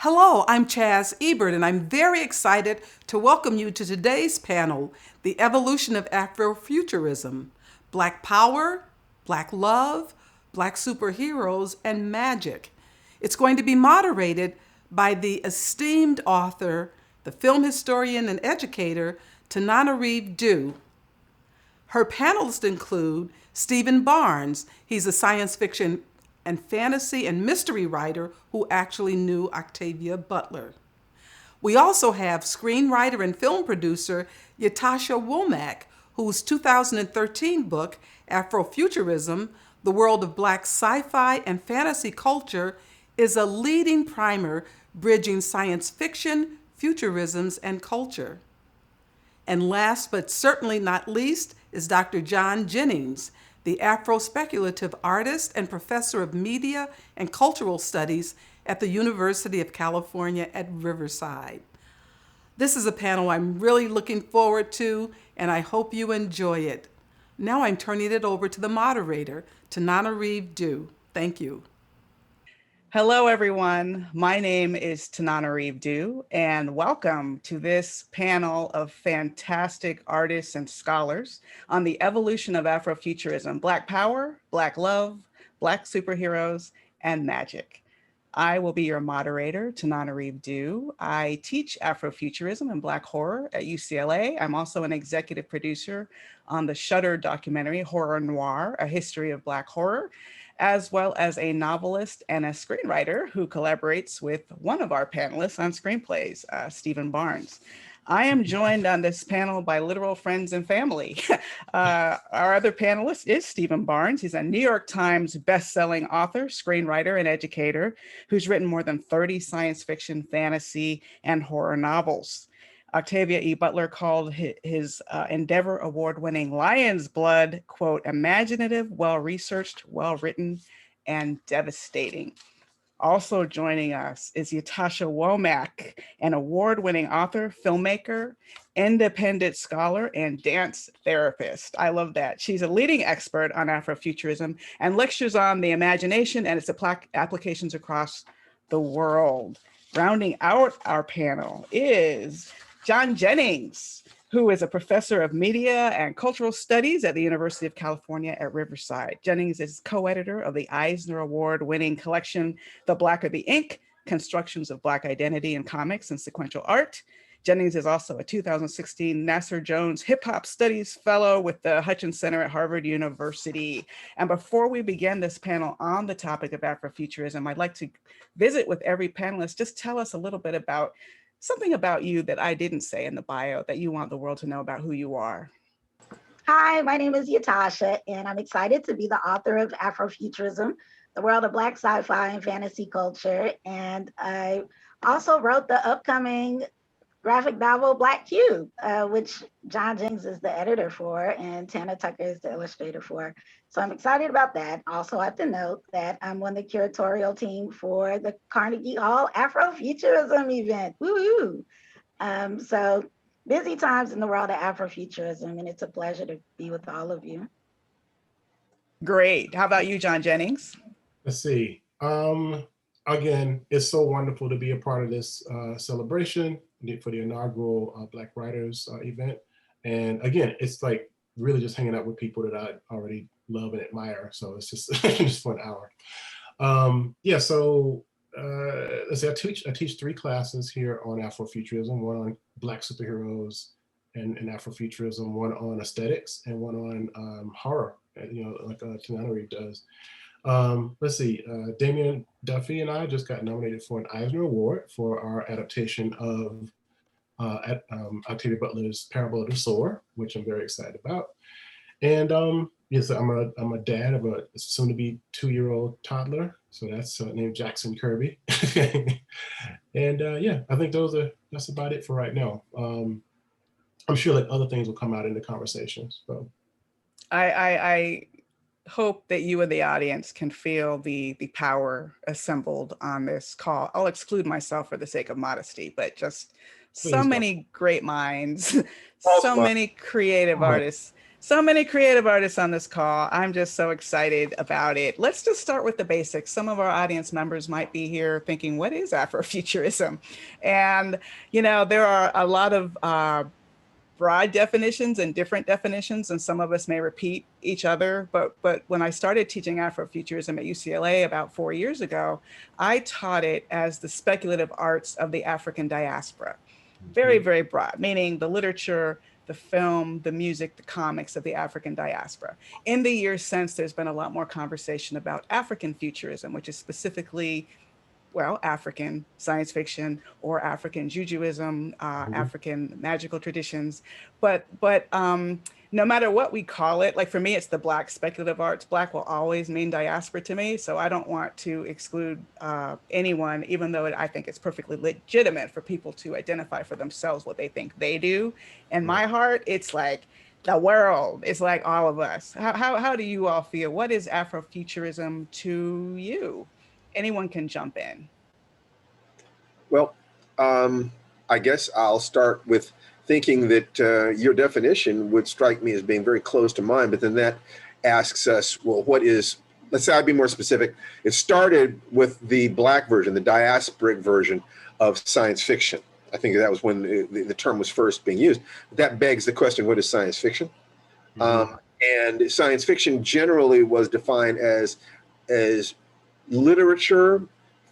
Hello, I'm Chaz Ebert, and I'm very excited to welcome you to today's panel, The Evolution of Afrofuturism, Black Power, Black Love, Black Superheroes, and Magic. It's going to be moderated by the esteemed author, the film historian and educator, Tananarive Due. Her panelists include Stephen Barnes. He's a science fiction and fantasy and mystery writer who actually knew Octavia Butler. We also have screenwriter and film producer Ytasha Womack, whose 2013 book, Afrofuturism, The World of Black Sci-Fi and Fantasy Culture, is a leading primer bridging science fiction, futurisms, and culture. And last but certainly not least is Dr. John Jennings, the Afrospeculative artist and professor of media and cultural studies at the University of California at Riverside. This is a panel I'm really looking forward to, and I hope you enjoy it. Now I'm turning it over to the moderator, Tananarive Due. Thank you. Hello, everyone. My name is Tananarive Due, and welcome to this panel of fantastic artists and scholars on the evolution of Afrofuturism, Black Power, Black Love, Black Superheroes, and Magic. I will be your moderator, Tananarive Due. I teach Afrofuturism and Black horror at UCLA. I'm also an executive producer on the Shudder documentary, Horror Noir, A History of Black Horror, as well as a novelist and a screenwriter who collaborates with one of our panelists on screenplays, Stephen Barnes. I am joined on this panel by literal friends and family. Our other panelist is Stephen Barnes. He's a New York Times bestselling author, screenwriter, and educator who's written more than 30 science fiction, fantasy, and horror novels. Octavia E. Butler called his Endeavor Award-winning Lion's Blood, quote, imaginative, well-researched, well-written, and devastating. Also joining us is Ytasha Womack, an award-winning author, filmmaker, independent scholar, and dance therapist. I love that. She's a leading expert on Afrofuturism and lectures on the imagination and its applications across the world. Rounding out our panel is John Jennings, who is a professor of media and cultural studies at the University of California at Riverside. Jennings is co-editor of the Eisner Award-winning collection, The Blacker the Ink, Constructions of Black Identity in Comics and Sequential Art. Jennings is also a 2016 Nasser Jones Hip Hop Studies Fellow with the Hutchins Center at Harvard University. And before we begin this panel on the topic of Afrofuturism, I'd like to visit with every panelist. Just tell us a little bit about something about you that I didn't say in the bio that you want the world to know about who you are. Hi, my name is Ytasha, and I'm excited to be the author of Afrofuturism, The World of Black Sci-Fi and Fantasy Culture. And I also wrote the upcoming graphic novel Black Cube, which John Jennings is the editor for and Tana Tucker is the illustrator for. So I'm excited about that. Also have to note that I'm on the curatorial team for the Carnegie Hall Afrofuturism event. Woo-hoo! So busy times in the world of Afrofuturism, and it's a pleasure to be with all of you. Great. How about you, John Jennings? Let's see. Again, it's so wonderful to be a part of this celebration for the inaugural Black Writers event. And again, it's like really just hanging out with people that I already love and admire. So it's just just for an hour. Let's see, I teach 3 classes here on Afrofuturism, one on Black superheroes and Afrofuturism, one on aesthetics, and one on horror, like Tananarive does. Let's see, Damian Duffy and I just got nominated for an Eisner Award for our adaptation of Octavia Butler's Parable of the Sower, which I'm very excited about. And yes, I'm a dad of a soon-to-be 2-year-old toddler, so that's named Jackson Kirby. And yeah, I think that's about it for right now. I'm sure like other things will come out in the conversations. So I hope that you and the audience can feel the power assembled on this call. I'll exclude myself for the sake of modesty, but just so many great minds, so many creative artists, So many creative artists on this call. I'm just so excited about it. Let's just start with the basics. Some of our audience members might be here thinking, what is Afrofuturism? And, you know, there are a lot of broad definitions and different definitions, and some of us may repeat each other. But when I started teaching Afrofuturism at UCLA about 4 years ago, I taught it as the speculative arts of the African diaspora. Very, very broad, meaning the literature, the film, the music, the comics of the African diaspora. In the years since, there's been a lot more conversation about African futurism, which is specifically, well, African science fiction or African Jujuism, African magical traditions. But no matter what we call it, like for me, it's the Black speculative arts. Black will always mean diaspora to me. So I don't want to exclude anyone, even though I think it's perfectly legitimate for people to identify for themselves what they think they do. In my heart, it's like the world. It's like all of us. How do you all feel? What is Afrofuturism to you? Anyone can jump in. Well, I guess I'll start with thinking that your definition would strike me as being very close to mine, but then that asks us, well, what is, let's say I'd be more specific. It started with the Black version, the diasporic version of science fiction. I think that was when the term was first being used. That begs the question, what is science fiction? And science fiction generally was defined as literature,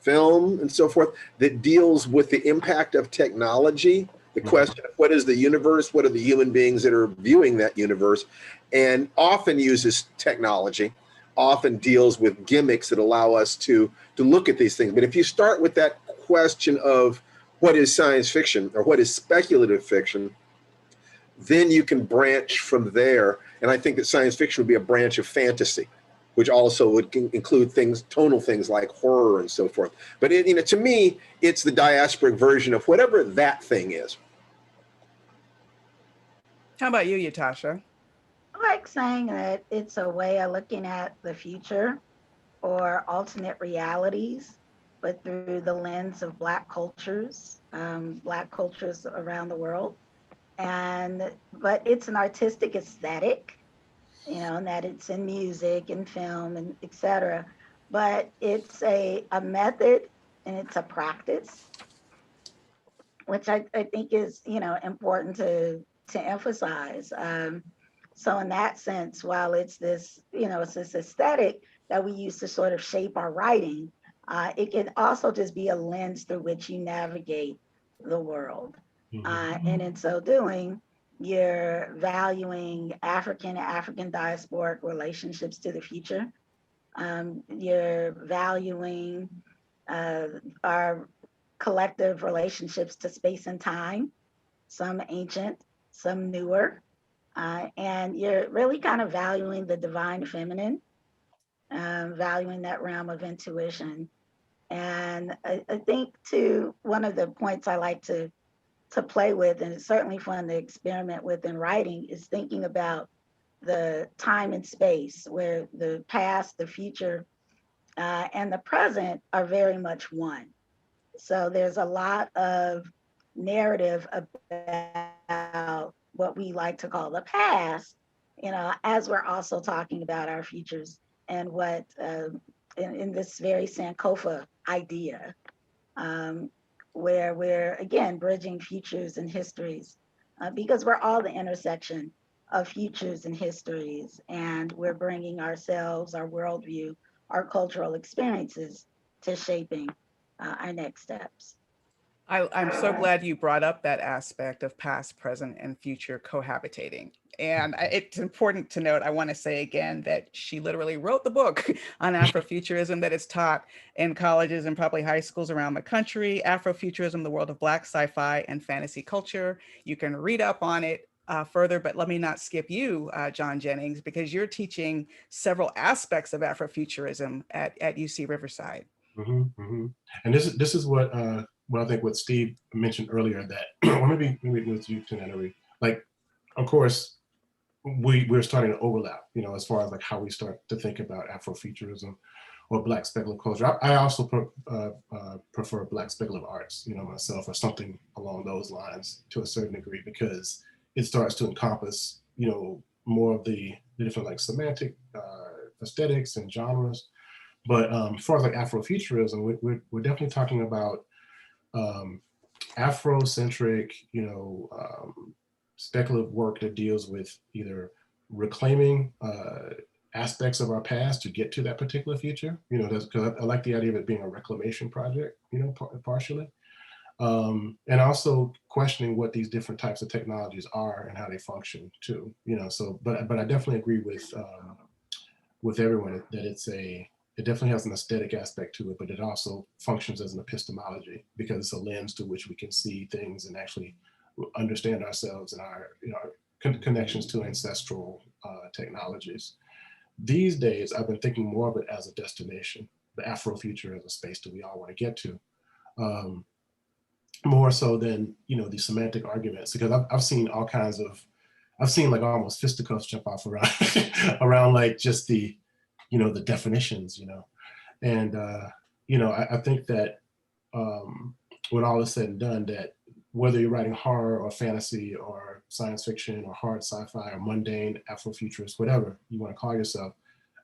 film, and so forth that deals with the impact of technology, the question of what is the universe, what are the human beings that are viewing that universe, and often uses technology, often deals with gimmicks that allow us to look at these things. But if you start with that question of what is science fiction or what is speculative fiction, then you can branch from there. And I think that science fiction would be a branch of fantasy, which also would include things, tonal things like horror and so forth. But to me, it's the diasporic version of whatever that thing is. How about you, Ytasha? I like saying that it's a way of looking at the future or alternate realities, but through the lens of Black cultures around the world. But it's an artistic aesthetic, and that it's in music and film and et cetera. But it's a method and it's a practice, which I think is, important to emphasize. So in that sense, while it's this, it's this aesthetic that we use to sort of shape our writing, it can also just be a lens through which you navigate the world. And in so doing, you're valuing African diasporic relationships to the future. You're valuing our collective relationships to space and time, some ancient, some newer. And you're really kind of valuing the divine feminine, valuing that realm of intuition. And I think too, one of the points I like to play with, and it's certainly fun to experiment with in writing, is thinking about the time and space where the past, the future, and the present are very much one. So there's a lot of narrative about what we like to call the past, as we're also talking about our futures and what in this very Sankofa idea, where we're again bridging futures and histories, because we're all the intersection of futures and histories, and we're bringing ourselves, our worldview, our cultural experiences to shaping our next steps. I'm so glad you brought up that aspect of past, present, and future cohabitating. And it's important to note, I want to say again that she literally wrote the book on Afrofuturism that is taught in colleges and probably high schools around the country, Afrofuturism, the world of Black sci-fi and fantasy culture. You can read up on it further, but let me not skip you, John Jennings, because you're teaching several aspects of Afrofuturism at UC Riverside. And this is what I think what Steve mentioned earlier, that or maybe with you, Tananarive, like, of course, we're starting to overlap, as far as like how we start to think about Afrofuturism or Black speculative culture. I also prefer Black speculative arts, myself, or something along those lines to a certain degree, because it starts to encompass, more of the different like semantic aesthetics and genres. But as far as like Afrofuturism, we're definitely talking about Afrocentric, speculative work that deals with either reclaiming aspects of our past to get to that particular future. That's because I like the idea of it being a reclamation project, partially. And also questioning what these different types of technologies are and how they function too. So, but I definitely agree with everyone that it definitely has an aesthetic aspect to it, but it also functions as an epistemology because it's a lens to which we can see things and actually understand ourselves and our connections to ancestral technologies. These days, I've been thinking more of it as a destination, the Afrofuture as a space that we all want to get to. More so than these semantic arguments, because I've seen all kinds of, I've seen like almost fisticuffs jump off around around like just the the definitions, and I think that when all is said and done, that whether you're writing horror or fantasy or science fiction or hard sci-fi or mundane Afrofuturist, whatever you want to call yourself,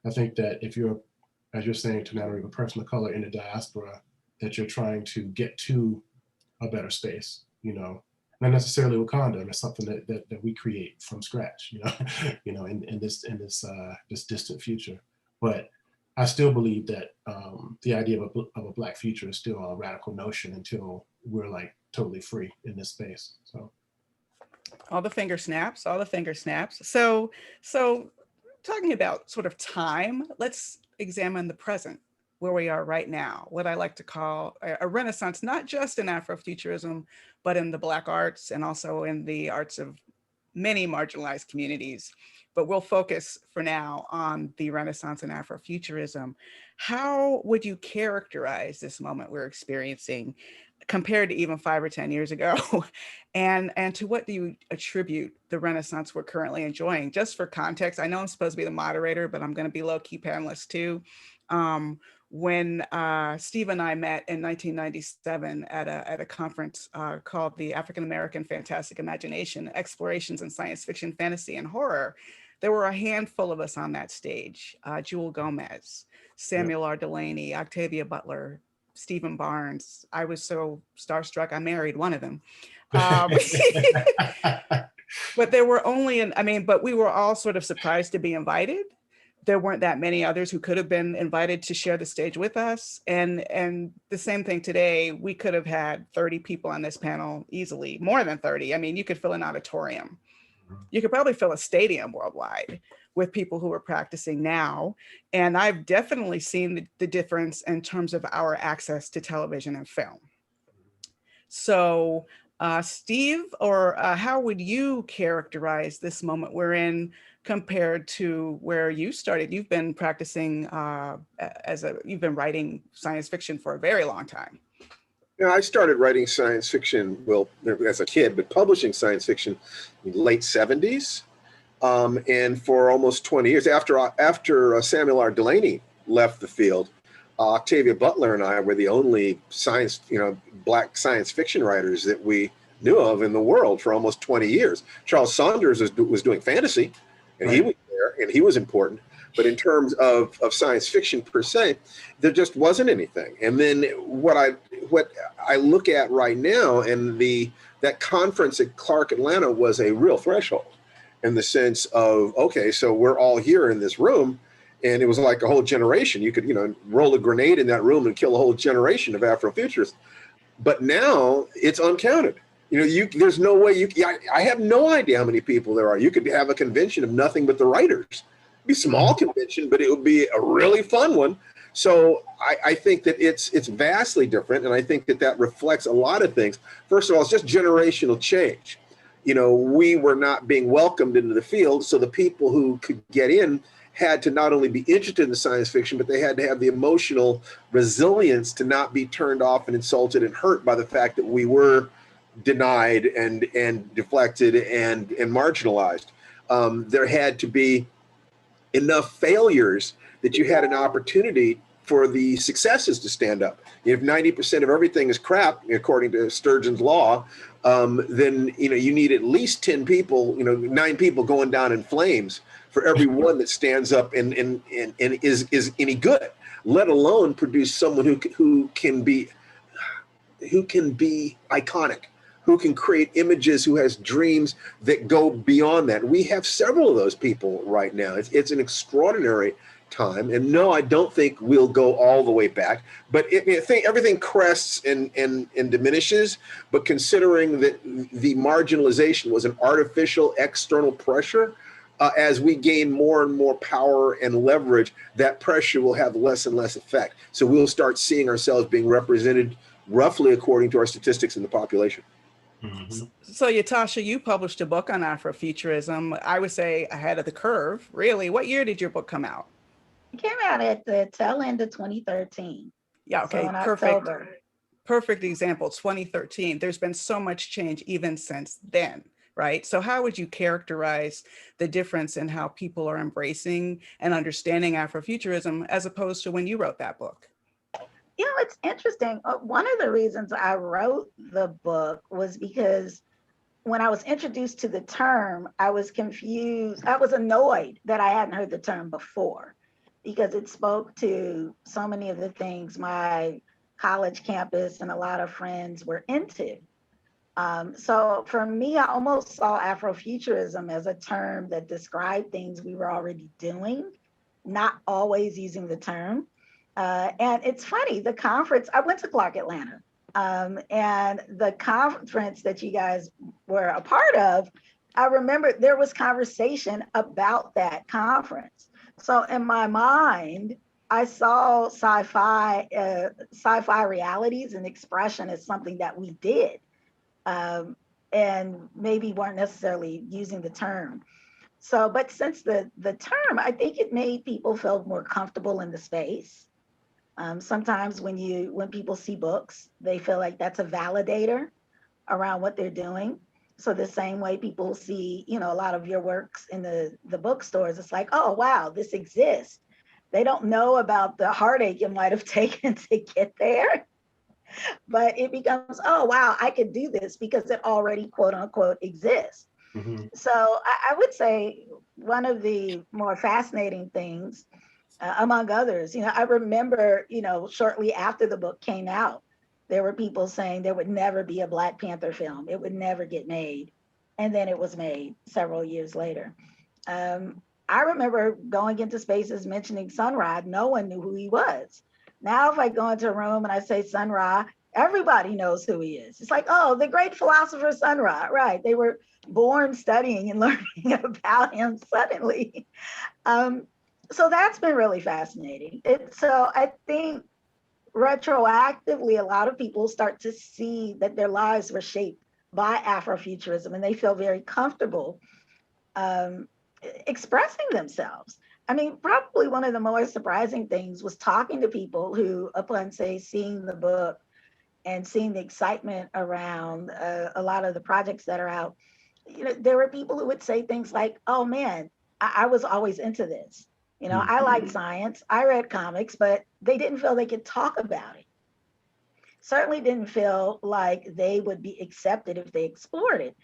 I think that if you're, as you're saying, Tananarive, a person of color in the diaspora, that you're trying to get to a better space, not necessarily Wakanda, and it's something that we create from scratch, in this distant future. But I still believe that the idea of a Black future is still a radical notion until we're like totally free in this space. So all the finger snaps. So talking about sort of time, let's examine the present, where we are right now, what I like to call a renaissance, not just in Afrofuturism, but in the Black arts and also in the arts of many marginalized communities. But we'll focus for now on the Renaissance and Afrofuturism. How would you characterize this moment we're experiencing compared to even 5 or 10 years ago? And to what do you attribute the Renaissance we're currently enjoying? Just for context, I know I'm supposed to be the moderator, but I'm going to be low-key panelist too. When Steve and I met in 1997 at a conference called the African American Fantastic Imagination, Explorations in Science Fiction, Fantasy, and Horror, there were a handful of us on that stage: Jewel Gomez, Samuel R. Delaney, Octavia Butler, Stephen Barnes. I was so starstruck, I married one of them. But there were only, but we were all sort of surprised to be invited. There weren't that many others who could have been invited to share the stage with us. And the same thing today, we could have had 30 people on this panel easily, more than 30. You could fill an auditorium. You could probably fill a stadium worldwide with people who are practicing now. And I've definitely seen the difference in terms of our access to television and film. So Steve, or how would you characterize this moment we're in compared to where you started? You've been practicing you've been writing science fiction for a very long time. Yeah, I started writing science fiction, well, as a kid, but publishing science fiction in the late 70s. And for almost 20 years, after Samuel R. Delaney left the field, Octavia Butler and I were the only Black science fiction writers that we knew of in the world for almost 20 years. Charles Saunders was doing fantasy, and he was there, and he was important. But in terms of science fiction per se, there just wasn't anything. And then what I look at right now, and that conference at Clark Atlanta was a real threshold in the sense of, okay, so we're all here in this room, and it was like a whole generation. You could, roll a grenade in that room and kill a whole generation of Afrofuturists. But now it's uncounted. There's no way I have no idea how many people there are. You could have a convention of nothing but the writers. It'd be a small convention, but it would be a really fun one. So I think that it's vastly different. And I think that reflects a lot of things. First of all, it's just generational change. We were not being welcomed into the field. So the people who could get in had to not only be interested in the science fiction, but they had to have the emotional resilience to not be turned off and insulted and hurt by the fact that we were denied and deflected and marginalized. There had to be enough failures that you had an opportunity for the successes to stand up. If 90% of everything is crap, according to Sturgeon's law, then you need at least 10 people, 9 people going down in flames for every one that stands up and is any good, let alone produce someone who can be iconic, who can create images, who has dreams that go beyond that. We have several of those people right now. It's an extraordinary time. And no, I don't think we'll go all the way back, but I think everything crests and diminishes. But considering that the marginalization was an artificial external pressure, as we gain more and more power and leverage, that pressure will have less and less effect. So we'll start seeing ourselves being represented roughly according to our statistics in the population. Mm-hmm. So Ytasha, you published a book on Afrofuturism, I would say ahead of the curve, really. What year did your book come out? It came out at the tail end of 2013. Yeah, okay, so in perfect. October. Perfect example, 2013. There's been so much change even since then, right? So how would you characterize the difference in how people are embracing and understanding Afrofuturism as opposed to when you wrote that book? It's interesting. One of the reasons I wrote the book was because when I was introduced to the term, I was confused. I was annoyed that I hadn't heard the term before because it spoke to so many of the things my college campus and a lot of friends were into. So for me, I almost saw Afrofuturism as a term that described things we were already doing, not always using the term. And it's funny, the conference, I went to Clark Atlanta, and the conference that you guys were a part of, I remember there was conversation about that conference. So in my mind, I saw sci-fi realities and expression as something that we did, and maybe weren't necessarily using the term. So, but since the term, I think it made people feel more comfortable in the space. Sometimes when people see books, they feel like that's a validator around what they're doing. So the same way people see, a lot of your works in the bookstores, it's like, oh, wow, this exists. They don't know about the heartache it might have taken to get there, but it becomes, oh, wow, I could do this because it already, quote unquote, exists. Mm-hmm. So I would say one of the more fascinating things, among others, I remember, shortly after the book came out, there were people saying there would never be a Black Panther film. It would never get made. And then it was made several years later. I remember going into spaces mentioning Sun Ra. No one knew who he was. Now, if I go into a room and I say Sun Ra, everybody knows who he is. It's like, oh, the great philosopher Sun Ra, right? They were born studying and learning about him suddenly. So that's been really fascinating. So I think retroactively, a lot of people start to see that their lives were shaped by Afrofuturism, and they feel very comfortable expressing themselves. I mean, probably one of the more surprising things was talking to people who, upon, say, seeing the book and seeing the excitement around a lot of the projects that are out, there were people who would say things like, oh man, I was always into this. I like science, I read comics, but they didn't feel they could talk about it. Certainly didn't feel like they would be accepted if they explored it.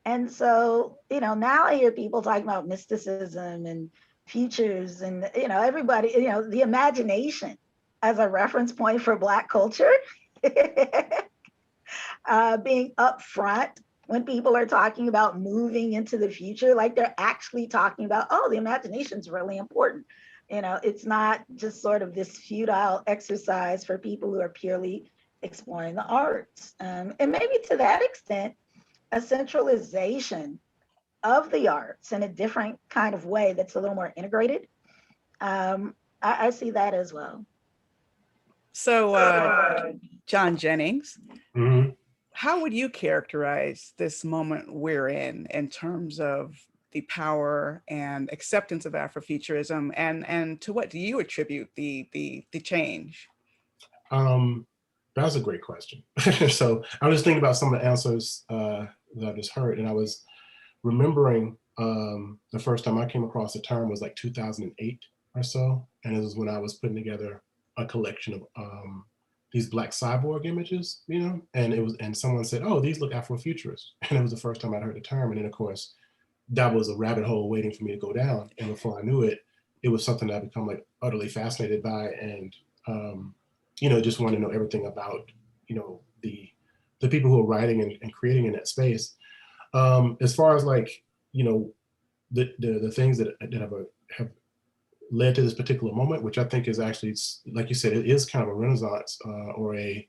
And so, now I hear people talking about mysticism and futures and, everybody, the imagination as a reference point for Black culture, being upfront when people are talking about moving into the future, like they're actually talking about, oh, the imagination is really important. It's not just sort of this futile exercise for people who are purely exploring the arts. And maybe to that extent, a centralization of the arts in a different kind of way that's a little more integrated. I see that as well. So, John Jennings, Mm-hmm. how would you characterize this moment we're in terms of the power and acceptance of Afrofuturism, and to what do you attribute the change? That's a great question. So I was thinking about some of the answers that I just heard, and I was remembering the first time I came across the term was like 2008 or so, and it was when I was putting together a collection of these Black cyborg images, you know, and someone said, oh, these look Afrofuturist. And it was the first time I'd heard the term. And then of course, that was a rabbit hole waiting for me to go down. And before I knew it, it was something that I become like utterly fascinated by, and you know, just want to know everything about, you know, the people who are writing and creating in that space. As far as like, you know, the things that have led to this particular moment, which I think is actually, like you said, it is kind of a renaissance or a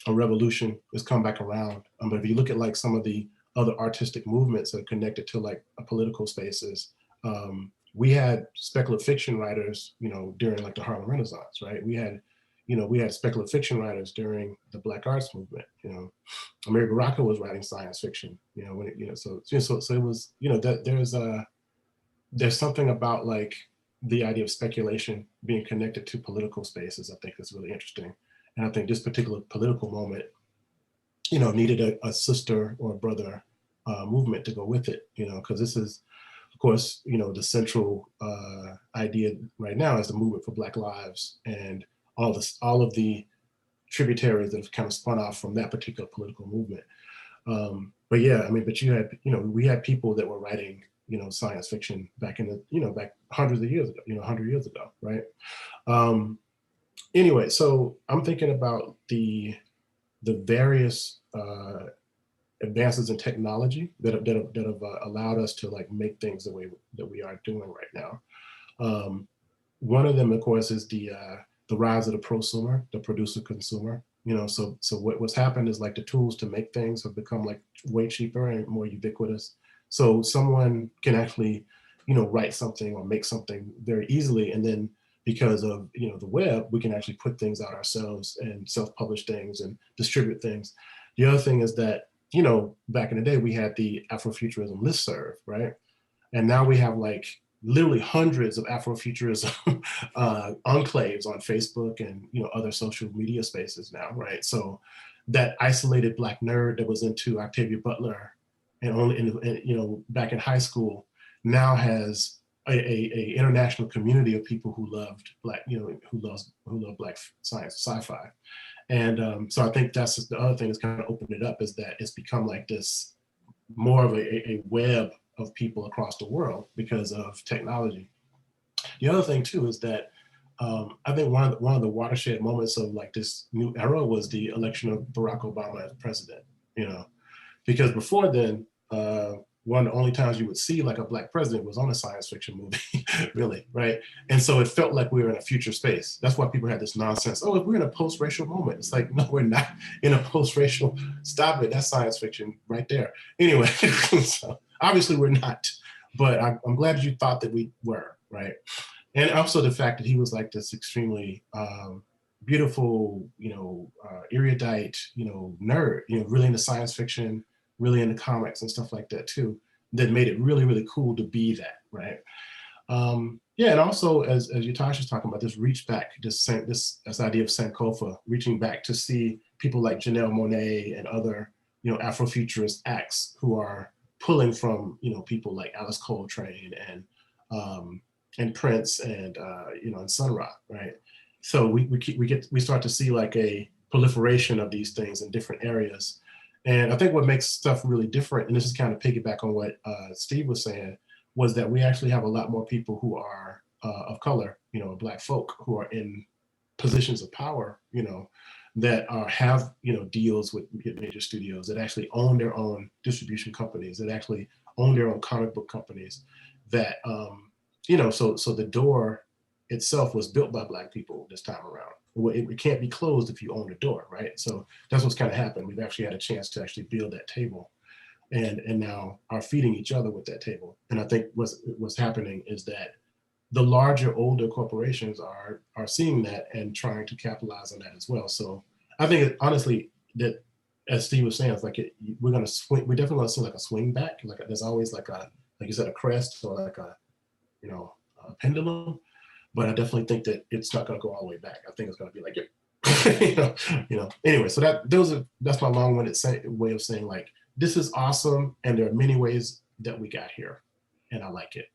revolution has come back around. But if you look at like some of the other artistic movements that are connected to like political spaces, we had speculative fiction writers, you know, during like the Harlem Renaissance, right? We had speculative fiction writers during the Black Arts movement. You know, America Rocca was writing science fiction. You know, when it, you know, so it was, you know, that there's something about like the idea of speculation being connected to political spaces. I think is really interesting, and I think this particular political moment, you know, needed a sister or a brother movement to go with it. You know, because this is, of course, you know, the central idea right now is the movement for Black lives and all of the tributaries that have kind of spun off from that particular political movement. But yeah, I mean, but you had, you know, we had people that were writing, you know, science fiction back in the, you know, back hundreds of years ago, you know, 100 years ago, right? Anyway, so I'm thinking about the various advances in technology that have allowed us to like make things the way that we are doing right now. One of them, of course, is the rise of the prosumer, the producer consumer. You know, so what's happened is like the tools to make things have become like way cheaper and more ubiquitous. So someone can actually, you know, write something or make something very easily, and then because of, you know, the web, we can actually put things out ourselves and self-publish things and distribute things. The other thing is that, you know, back in the day, we had the Afrofuturism listserv, right? And now we have like literally hundreds of Afrofuturism enclaves on Facebook and, you know, other social media spaces now, right? So that isolated Black nerd that was into Octavia Butler and only, you know, back in high school, now has a international community of people who loved Black, you know, who love Black science, sci-fi. And so I think that's just the other thing that's kind of opened it up, is that it's become like this more of a web of people across the world because of technology. The other thing too is that I think one of the watershed moments of like this new era was the election of Barack Obama as president. You know, because before then, one of the only times you would see like a Black president was on a science fiction movie, really, right? And so it felt like we were in a future space. That's why people had this nonsense, oh, we're in a post-racial moment. It's like, no, we're not in a post-racial, stop it, that's science fiction right there. Anyway, so obviously we're not, but I'm glad you thought that we were, right? And also the fact that he was like this extremely beautiful, you know, erudite, you know, nerd, you know, really into science fiction, really into comics and stuff like that too, that made it really, really cool to be that, right? Yeah, and also as Ytasha's talking about, this reach back, this idea of Sankofa, reaching back to see people like Janelle Monáe and other, you know, Afrofuturist acts who are pulling from, you know, people like Alice Coltrane and Prince and you know, and Sun Ra, right? So we start to see like a proliferation of these things in different areas. And I think what makes stuff really different, and this is kind of piggyback on what Steve was saying, was that we actually have a lot more people who are of color, you know, Black folk who are in positions of power, you know, that have, you know, deals with major studios, that actually own their own distribution companies, that actually own their own comic book companies, that, you know, so the door itself was built by Black people this time around. It can't be closed if you own the door, right? So that's what's kind of happened. We've actually had a chance to actually build that table, and now are feeding each other with that table. And I think what's happening is that the larger, older corporations are seeing that and trying to capitalize on that as well. So I think honestly that, as Steve was saying, it's like we're gonna swing. We definitely want to see like a swing back. Like there's always like you said, a crest or like a, you know, a pendulum. But I definitely think that it's not going to go all the way back. I think it's going to be like, you know. Anyway, so that's my long-winded way of saying like, this is awesome, and there are many ways that we got here, and I like it.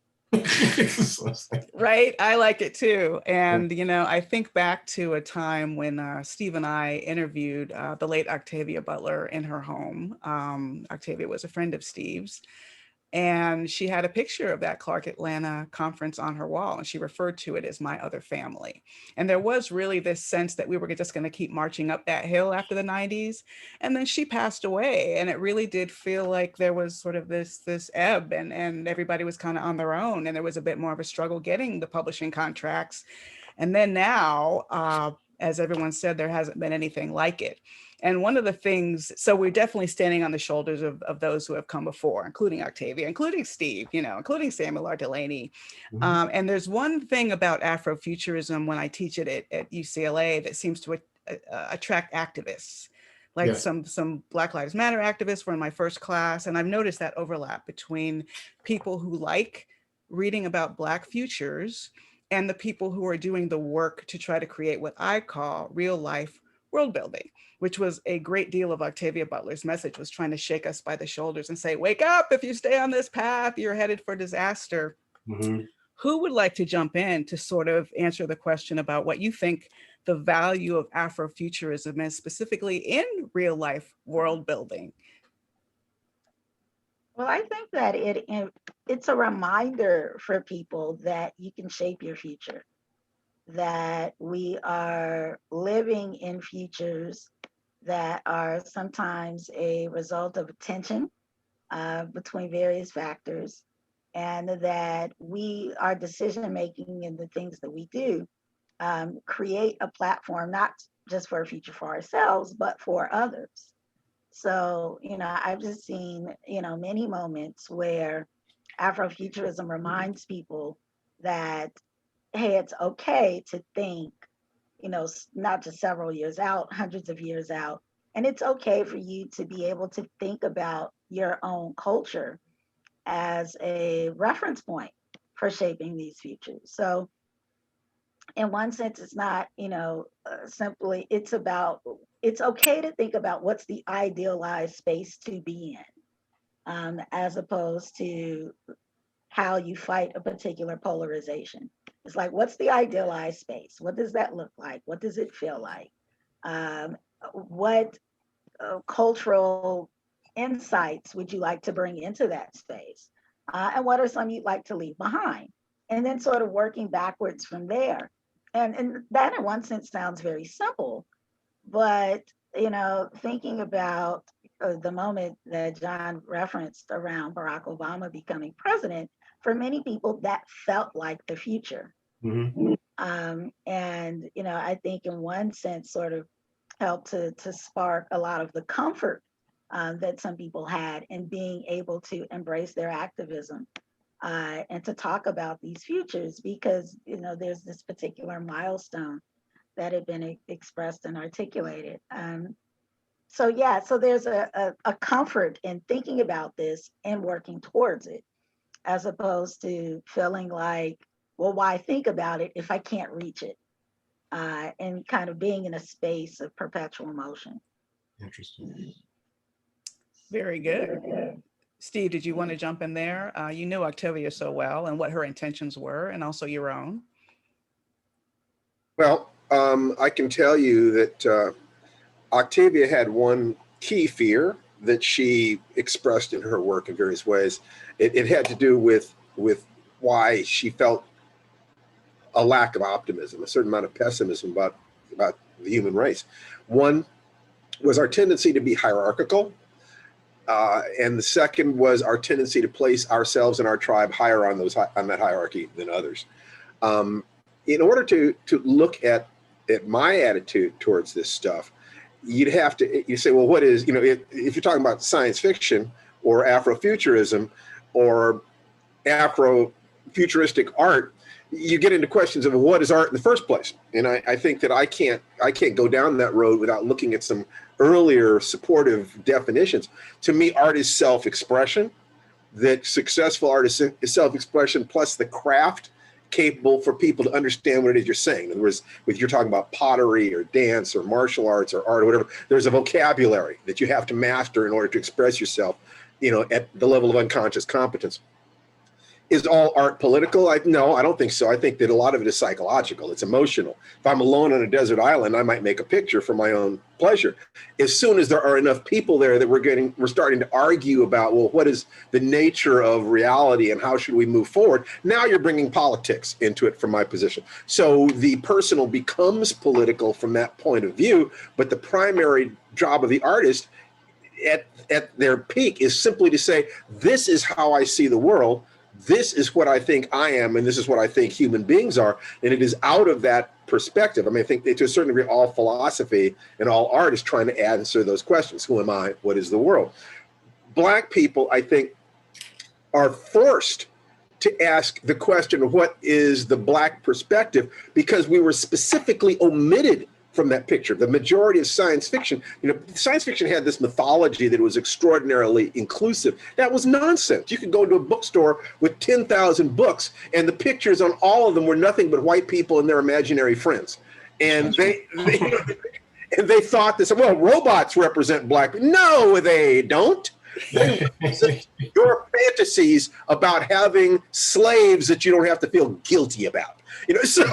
Right? I like it too. And, I think back to a time when Steve and I interviewed the late Octavia Butler in her home. Octavia was a friend of Steve's. And she had a picture of that Clark Atlanta conference on her wall, and she referred to it as my other family. And there was really this sense that we were just going to keep marching up that hill after the 90s. And then she passed away, and it really did feel like there was sort of this ebb, and everybody was kind of on their own, and there was a bit more of a struggle getting the publishing contracts. And then now, as everyone said, there hasn't been anything like it. And one of the things, so we're definitely standing on the shoulders of those who have come before, including Octavia, including Steve, including Samuel R. Delaney. And there's one thing about Afrofuturism when I teach it at UCLA that seems to attract activists. Like some Black Lives Matter activists were in my first class. And I've noticed that overlap between people who like reading about Black futures and the people who are doing the work to try to create what I call real life world building, which was a great deal of Octavia Butler's message, was trying to shake us by the shoulders and say, wake up, if you stay on this path, you're headed for disaster. Who would like to jump in to sort of answer the question about what you think the value of Afrofuturism is, specifically in real life world building? Well, I think that it's a reminder for people that you can shape your future, that we are living in futures that are sometimes a result of tension between various factors, and that our decision making and the things that we do create a platform not just for a future for ourselves, but for others. So, I've just seen, many moments where Afrofuturism reminds people that, hey, it's okay to think, not just several years out, hundreds of years out. And it's okay for you to be able to think about your own culture as a reference point for shaping these futures. So in one sense, it's not, simply, it's okay to think about what's the idealized space to be in, as opposed to how you fight a particular polarization. It's like, what's the idealized space? What does that look like? What does it feel like? What cultural insights would you like to bring into that space? And what are some you'd like to leave behind? And then sort of working backwards from there. And that in one sense sounds very simple, but thinking about the moment that John referenced around Barack Obama becoming president, for many people that felt like the future. And I think in one sense sort of helped to spark a lot of the comfort that some people had in being able to embrace their activism. And to talk about these futures, because there's this particular milestone that had been expressed and articulated. So there's a comfort in thinking about this and working towards it, as opposed to feeling like, well, why think about it if I can't reach it? And kind of being in a space of perpetual motion. Interesting. Very good. Steve, did you want to jump in there? You knew Octavia so well and what her intentions were, and also your own. Well, I can tell you that Octavia had one key fear that she expressed in her work in various ways. It had to do with why she felt a lack of optimism, a certain amount of pessimism about the human race. One was our tendency to be hierarchical. And the second was our tendency to place ourselves and our tribe higher on that hierarchy than others. In order to look at my attitude towards this stuff, you say, well, what is, if you're talking about science fiction or Afrofuturism or Afrofuturistic art, you get into questions of what is art in the first place. And I think that I can't go down that road without looking at some earlier supportive definitions. To me, art is self-expression. That successful art is self-expression plus the craft capable for people to understand what it is you're saying. In other words, if you're talking about pottery or dance or martial arts or art or whatever, there's a vocabulary that you have to master in order to express yourself, at the level of unconscious competence. Is all art political? No, I don't think so. I think that a lot of it is psychological. It's emotional. If I'm alone on a desert island, I might make a picture for my own pleasure. As soon as there are enough people there that we're starting to argue about, well, what is the nature of reality and how should we move forward? Now you're bringing politics into it from my position. So the personal becomes political from that point of view, but the primary job of the artist at their peak is simply to say, this is how I see the world. This is what I think I am, and this is what I think human beings are. And it is out of that perspective. I mean, I think that to a certain degree, all philosophy and all art is trying to answer those questions. Who am I? What is the world? Black people, I think, are forced to ask the question of what is the Black perspective, because we were specifically omitted from that picture. The majority of science fiction, science fiction had this mythology that was extraordinarily inclusive. That was nonsense. You could go to a bookstore with 10,000 books, and the pictures on all of them were nothing but white people and their imaginary friends. And they and they thought this, well, robots represent Black people. No, they don't. Your fantasies about having slaves that you don't have to feel guilty about. So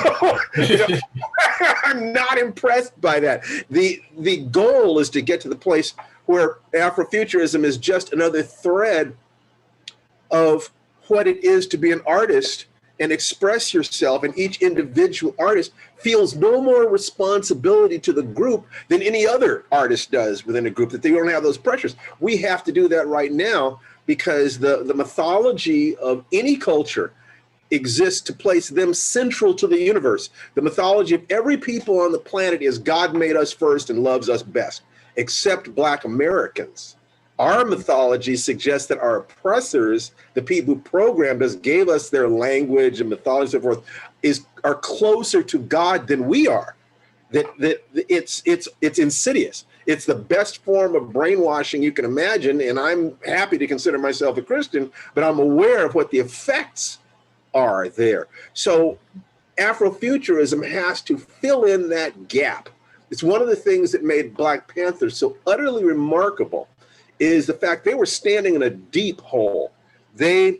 I'm not impressed by that. The goal is to get to the place where Afrofuturism is just another thread of what it is to be an artist and express yourself, and each individual artist feels no more responsibility to the group than any other artist does within a group, that they don't have those pressures. We have to do that right now, because the mythology of any culture exists to place them central to the universe. The mythology of every people on the planet is God made us first and loves us best, except Black Americans. Our mythology suggests that our oppressors, the people who programmed us, gave us their language and mythology and so forth, are closer to God than we are. That it's insidious. It's the best form of brainwashing you can imagine, and I'm happy to consider myself a Christian, but I'm aware of what the effects are there. So Afrofuturism has to fill in that gap. It's one of the things that made Black Panther so utterly remarkable, is the fact they were standing in a deep hole. There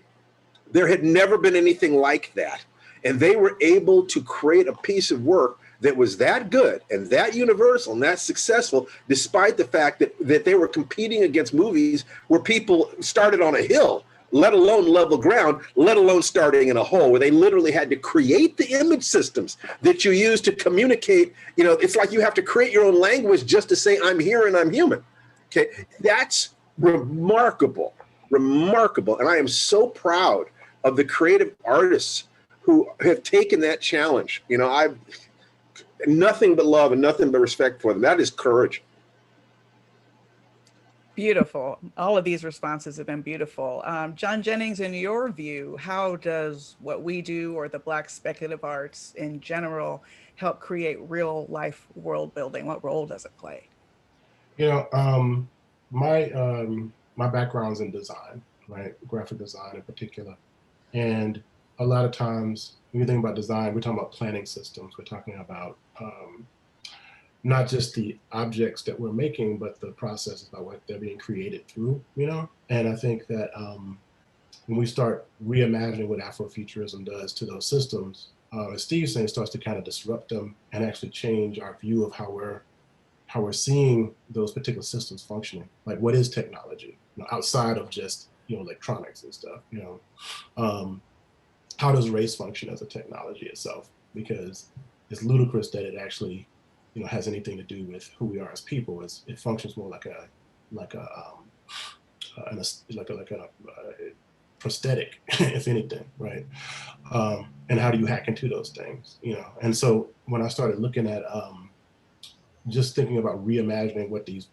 had never been anything like that. And they were able to create a piece of work that was that good and that universal and that successful, despite the fact that they were competing against movies where people started on a hill, let alone level ground, let alone starting in a hole, where they literally had to create the image systems that you use to communicate. It's like you have to create your own language just to say, I'm here and I'm human. Okay, that's remarkable. And I am so proud of the creative artists who have taken that challenge. I've nothing but love and nothing but respect for them. That is courage. Beautiful. All of these responses have been beautiful. John Jennings, in your view, how does what we do, or the Black speculative arts in general, help create real life world building? What role does it play? My background's in design, right? Graphic design in particular. And a lot of times when you think about design, we're talking about planning systems. We're talking about not just the objects that we're making, but the processes by what they're being created through, And I think that when we start reimagining what Afrofuturism does to those systems, as Steve's saying, it starts to kind of disrupt them and actually change our view of how we're seeing those particular systems functioning. Like, what is technology? Outside of just electronics and stuff. How does race function as a technology itself? Because it's ludicrous that it actually has anything to do with who we are as people. It functions more like a prosthetic, if anything, right? And how do you hack into those things? And so when I started looking at just thinking about reimagining what these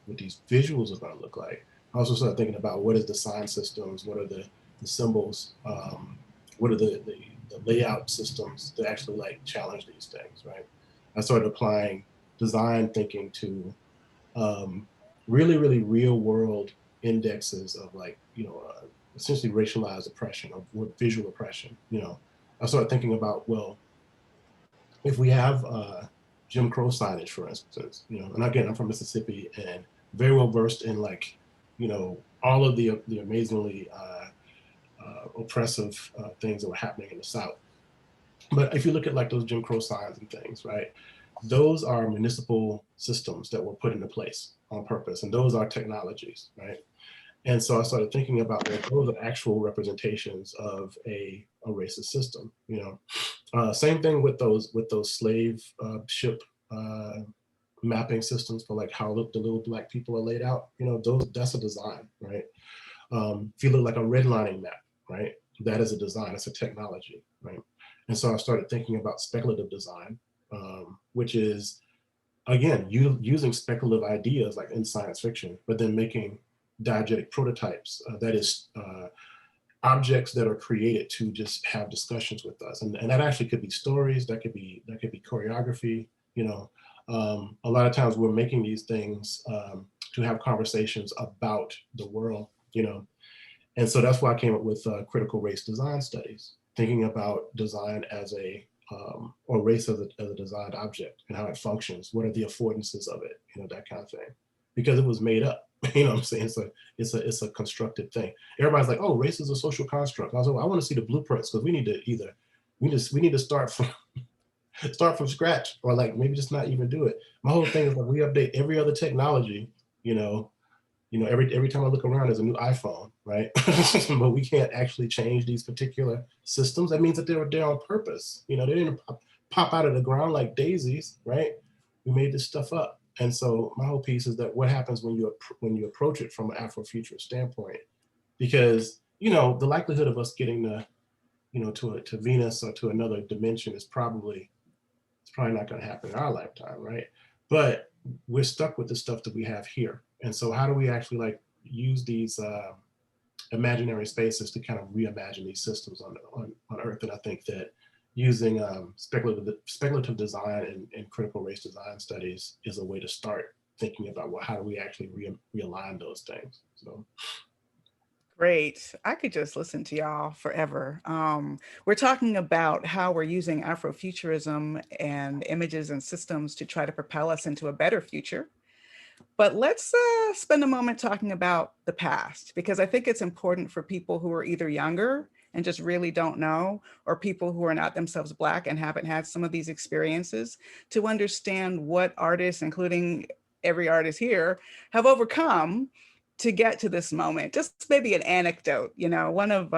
visuals are going to look like, I also started thinking about what is the sign systems, what are the symbols, what are the layout systems that actually challenge these things, right? I started applying design thinking to really, really real world indexes of essentially racialized oppression, or visual oppression. I started thinking about, well, if we have Jim Crow signage, for instance, and again, I'm from Mississippi and very well versed in all of the amazingly oppressive things that were happening in the South. But if you look at like those Jim Crow signs and things, right, those are municipal systems that were put into place on purpose, and those are technologies, right? And so I started thinking about, well, those are actual representations of a racist system, you know. Same thing with those slave ship mapping systems for like how the little black people are laid out, you know, that's a design, right? If you look like a redlining map, right, that is a design, it's a technology, right? And so I started thinking about speculative design, which is, again, using speculative ideas like in science fiction, but then making diegetic prototypes, that is objects that are created to just have discussions with us. And that actually could be stories, that could be choreography, you know. A lot of times we're making these things to have conversations about the world, you know. And so that's why I came up with critical race design studies, thinking about design as or race as a designed object and how it functions. What are the affordances of it? You know, that kind of thing. Because it was made up. You know what I'm saying? It's a constructed thing. Everybody's like, oh, race is a social construct. I was like, well, I want to see the blueprints, because we need to start from scratch, or like maybe just not even do it. My whole thing is like we update every other technology, you know, every time I look around, there's a new iPhone, right? But we can't actually change these particular systems. That means that they were there on purpose. You know, they didn't pop out of the ground like daisies, right? We made this stuff up. And so my whole piece is that what happens when you approach it from an Afrofuturist standpoint, because, you know, the likelihood of us getting to Venus or to another dimension is probably not going to happen in our lifetime, right? But we're stuck with the stuff that we have here. And so how do we actually like use these imaginary spaces to kind of reimagine these systems on Earth? And I think that using speculative design and critical race design studies is a way to start thinking about, well, how do we actually realign those things? So. Great. I could just listen to y'all forever. We're talking about how we're using Afrofuturism and images and systems to try to propel us into a better future. But let's spend a moment talking about the past, because I think it's important for people who are either younger and just really don't know, or people who are not themselves Black and haven't had some of these experiences, to understand what artists, including every artist here, have overcome to get to this moment. Just maybe an anecdote, you know, one of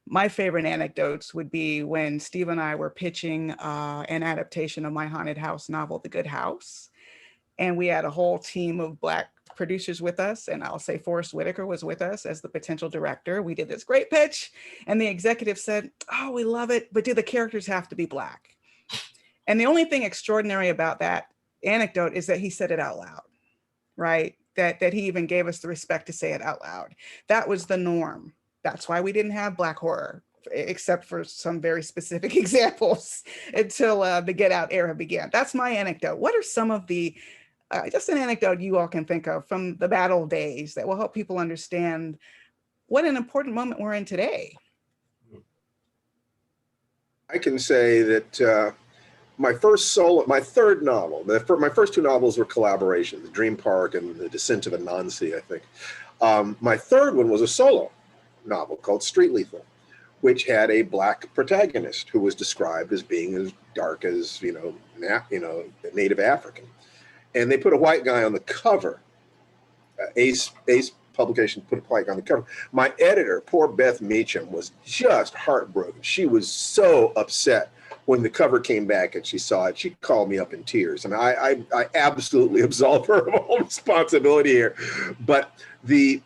my favorite anecdotes would be when Steve and I were pitching an adaptation of my haunted house novel, The Good House. And we had a whole team of Black producers with us. And I'll say Forrest Whitaker was with us as the potential director. We did this great pitch. And the executive said, oh, we love it, but do the characters have to be Black? And the only thing extraordinary about that anecdote is that he said it out loud, right? That he even gave us the respect to say it out loud. That was the norm. That's why we didn't have Black horror, except for some very specific examples, until the Get Out era began. That's my anecdote. What are some of the, just an anecdote you all can think of from the bad old days that will help people understand what an important moment we're in today? I can say that my third novel, my first two novels were collaborations, Dream Park and The Descent of Anansi, I think. My third one was a solo novel called Street Lethal, which had a Black protagonist who was described as being as dark as, Native African. And they put a white guy on the cover. Ace Publication put a white guy on the cover. My editor, poor Beth Meacham, was just heartbroken. She was so upset when the cover came back and she saw it. She called me up in tears. I mean, I absolutely absolve her of all responsibility here. But the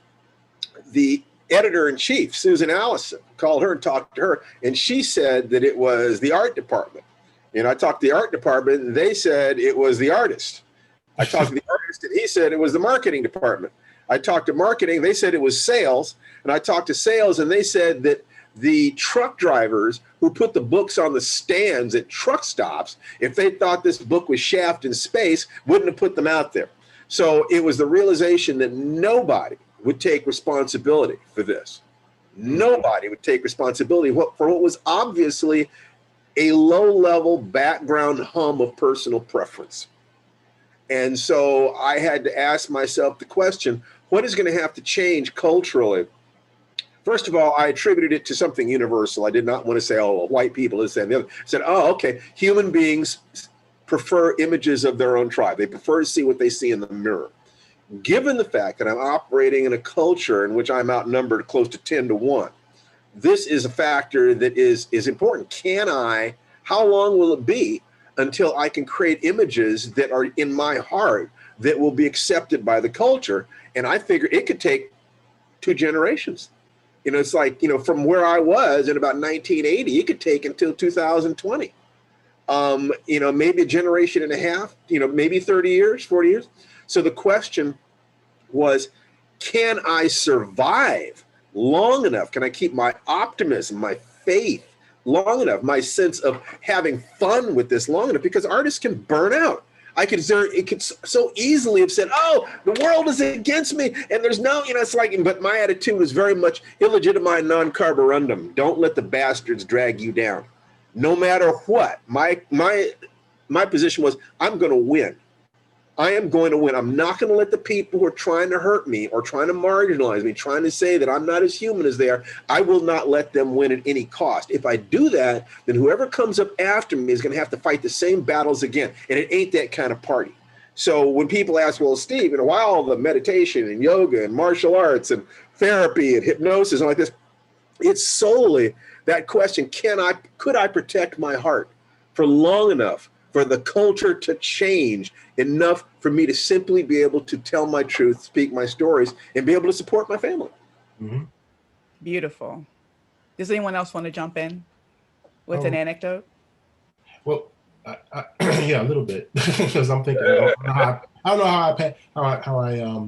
editor-in-chief, Susan Allison, called her and talked to her, and she said that it was the art department. And I talked to the art department, and they said it was the artist. I talked to the artist, and he said it was the marketing department. I talked to marketing, they said it was sales, and I talked to sales, and they said that the truck drivers who put the books on the stands at truck stops, if they thought this book was Shaft in space, wouldn't have put them out there. So it was the realization that nobody would take responsibility for this. Nobody would take responsibility for what was obviously a low-level background hum of personal preference. And so I had to ask myself the question, what is going to have to change culturally First of all, I attributed it to something universal. I did not want to say, oh, well, white people, this, that, and the other. I said, oh, okay, human beings prefer images of their own tribe. They prefer to see what they see in the mirror. Given the fact that I'm operating in a culture in which I'm outnumbered close to 10 to 1, this is a factor that is important. How long will it be until I can create images that are in my heart that will be accepted by the culture? And I figure it could take 2 generations. It's like, from where I was in about 1980, it could take until 2020. Maybe a generation and a half, maybe 30 years, 40 years. So the question was, can I survive long enough? Can I keep my optimism, my faith long enough, my sense of having fun with this long enough? Because artists can burn out. It could so easily have said, oh, the world is against me. And there's no, it's like, but my attitude was very much illegitimate non carborundum. Don't let the bastards drag you down. No matter what, my position was, I'm going to win. I am going to win. I'm not going to let the people who are trying to hurt me or trying to marginalize me, trying to say that I'm not as human as they are, I will not let them win at any cost. If I do that, then whoever comes up after me is going to have to fight the same battles again. And it ain't that kind of party. So when people ask, well, Steve, why all the meditation and yoga and martial arts and therapy and hypnosis and like this, it's solely that question, could I protect my heart for long enough for the culture to change enough for me to simply be able to tell my truth, speak my stories, and be able to support my family? Mm-hmm. Beautiful. Does anyone else want to jump in with an anecdote? Well, yeah, a little bit, because I'm thinking, I don't know how I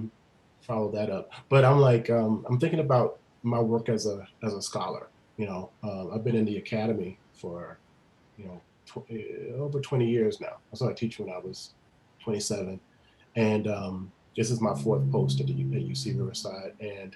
follow that up, but I'm like, I'm thinking about my work as a scholar. I've been in the academy for, over 20 years now. I started teaching when I was 27, and this is my 4th post at UC Riverside. And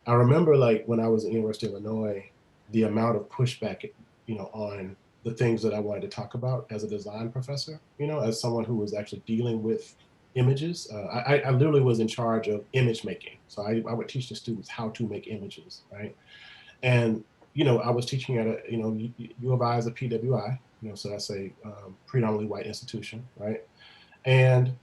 I remember, like, when I was at University of Illinois, the amount of pushback, on the things that I wanted to talk about as a design professor, as someone who was actually dealing with images. I literally was in charge of image making. So I would teach the students how to make images, right? And, I was teaching at U of I is a PWI, so that's a predominantly white institution, right? And,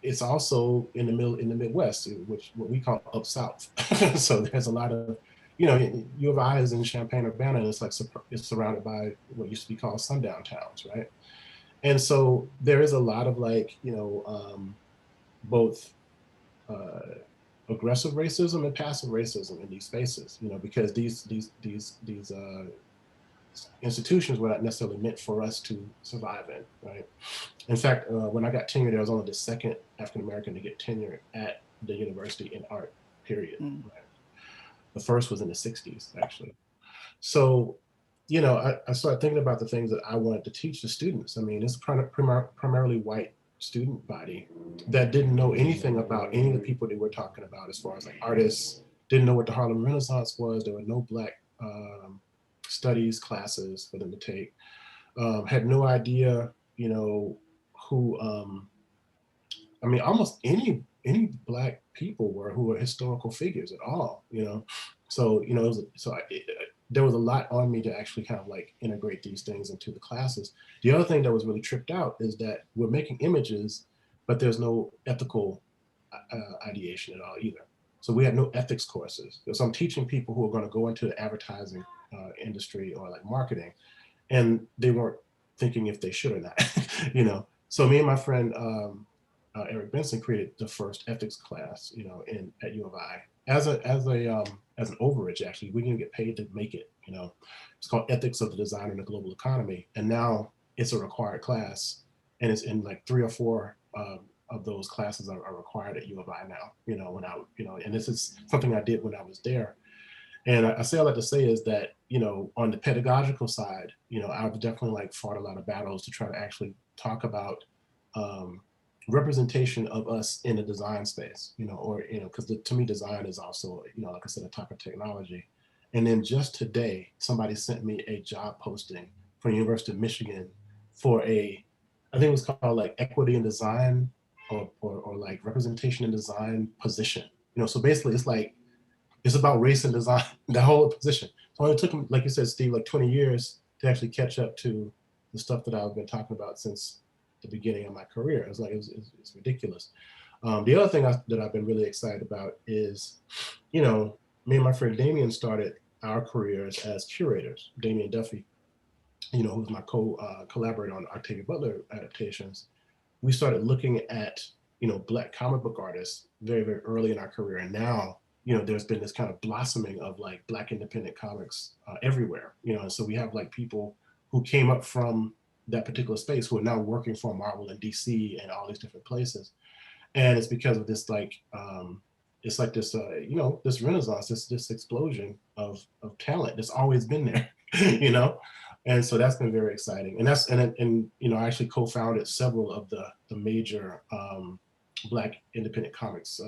it's also in the Midwest, which what we call up South. So there's a lot of, U of I is in Champaign-Urbana, and it's surrounded by what used to be called sundown towns, right? And so there is a lot of both aggressive racism and passive racism in these spaces, because these institutions were not necessarily meant for us to survive in, right? In fact, when I got tenured, I was only the 2nd African-American to get tenure at the university in art, period. Right? The first was in the 60s, actually. So, I started thinking about the things that I wanted to teach the students. It's primarily white student body that didn't know anything about any of the people they were talking about as far as like artists, didn't know what the Harlem Renaissance was. There were no Black studies classes for them to take, had no idea, who, almost any Black people who were historical figures at all, So, there was a lot on me to actually kind of like integrate these things into the classes. The other thing that was really tripped out is that we're making images, but there's no ethical ideation at all either. So we had no ethics courses. So I'm teaching people who are going to go into the advertising industry or like marketing, and they weren't thinking if they should or not, So me and my friend Eric Benson created the first ethics class, at U of I as an overage. Actually, we didn't get paid to make it. It's called Ethics of the Designer in the Global Economy, and now it's a required class, and it's in like 3 or 4 of those classes are required at U of I now. And this is something I did when I was there. And I say all that to say is that, on the pedagogical side, I've definitely fought a lot of battles to try to actually talk about representation of us in the design space, because to me, design is also, like I said, a type of technology. And then just today, somebody sent me a job posting from the University of Michigan for I think it was called like equity in design or like representation in design position. So basically it's like it's about race and design, the whole position. So it took him, like you said, Steve, like 20 years to actually catch up to the stuff that I've been talking about since the beginning of my career. It's like, it's ridiculous. The other thing that I've been really excited about is, you know, me and my friend Damien started our careers as curators. Damien Duffy, you know, who's my collaborator on Octavia Butler adaptations. We started looking at, you know, Black comic book artists very, very early in our career. And now, you know, there's been this kind of blossoming of like Black independent comics everywhere, you know, and so we have like people who came up from that particular space who are now working for Marvel and DC and all these different places. And it's because of this, like, it's like this, you know, this renaissance, this explosion of talent that's always been there, you know? And so that's been very exciting. And you know, I actually co-founded several of the major Black independent comics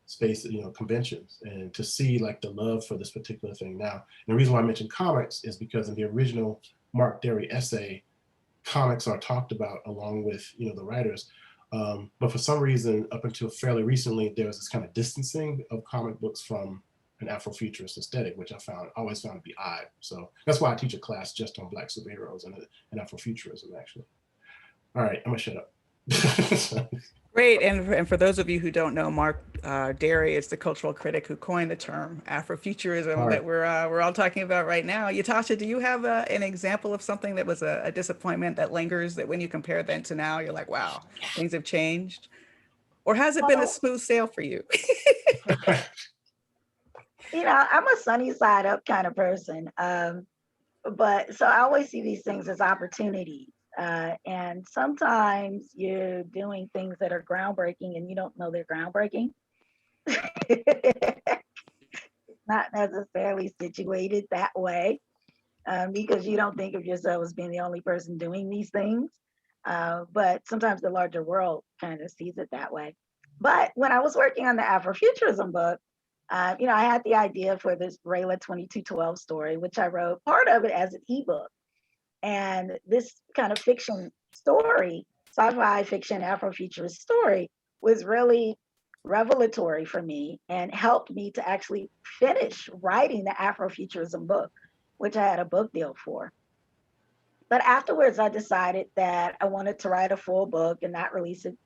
space, you know, conventions, and to see like the love for this particular thing now. And the reason why I mentioned comics is because in the original Mark Derry essay, comics are talked about along with, you know, the writers. But for some reason, up until fairly recently, there was this kind of distancing of comic books from an Afrofuturist aesthetic, which I always found to be odd. So that's why I teach a class just on Black superheroes and Afrofuturism, actually. All right, I'm gonna shut up. Great, and for those of you who don't know, Mark Derry is the cultural critic who coined the term Afrofuturism that we're all talking about right now. Ytasha, do you have an example of something that was a disappointment that lingers, that when you compare then to now, you're like, wow, things have changed? Or has it been a smooth sail for you? You know, I'm a sunny side up kind of person. But so I always see these things as opportunities. And sometimes you're doing things that are groundbreaking and you don't know they're groundbreaking. Not necessarily situated that way, because you don't think of yourself as being the only person doing these things. But sometimes the larger world kind of sees it that way. But when I was working on the Afrofuturism book, you know, I had the idea for this Rayla 2212 story, which I wrote part of it as an ebook. And this kind of fiction story, sci-fi fiction, Afrofuturist story, was really revelatory for me and helped me to actually finish writing the Afrofuturism book, which I had a book deal for. But afterwards, I decided that I wanted to write a full book and not release it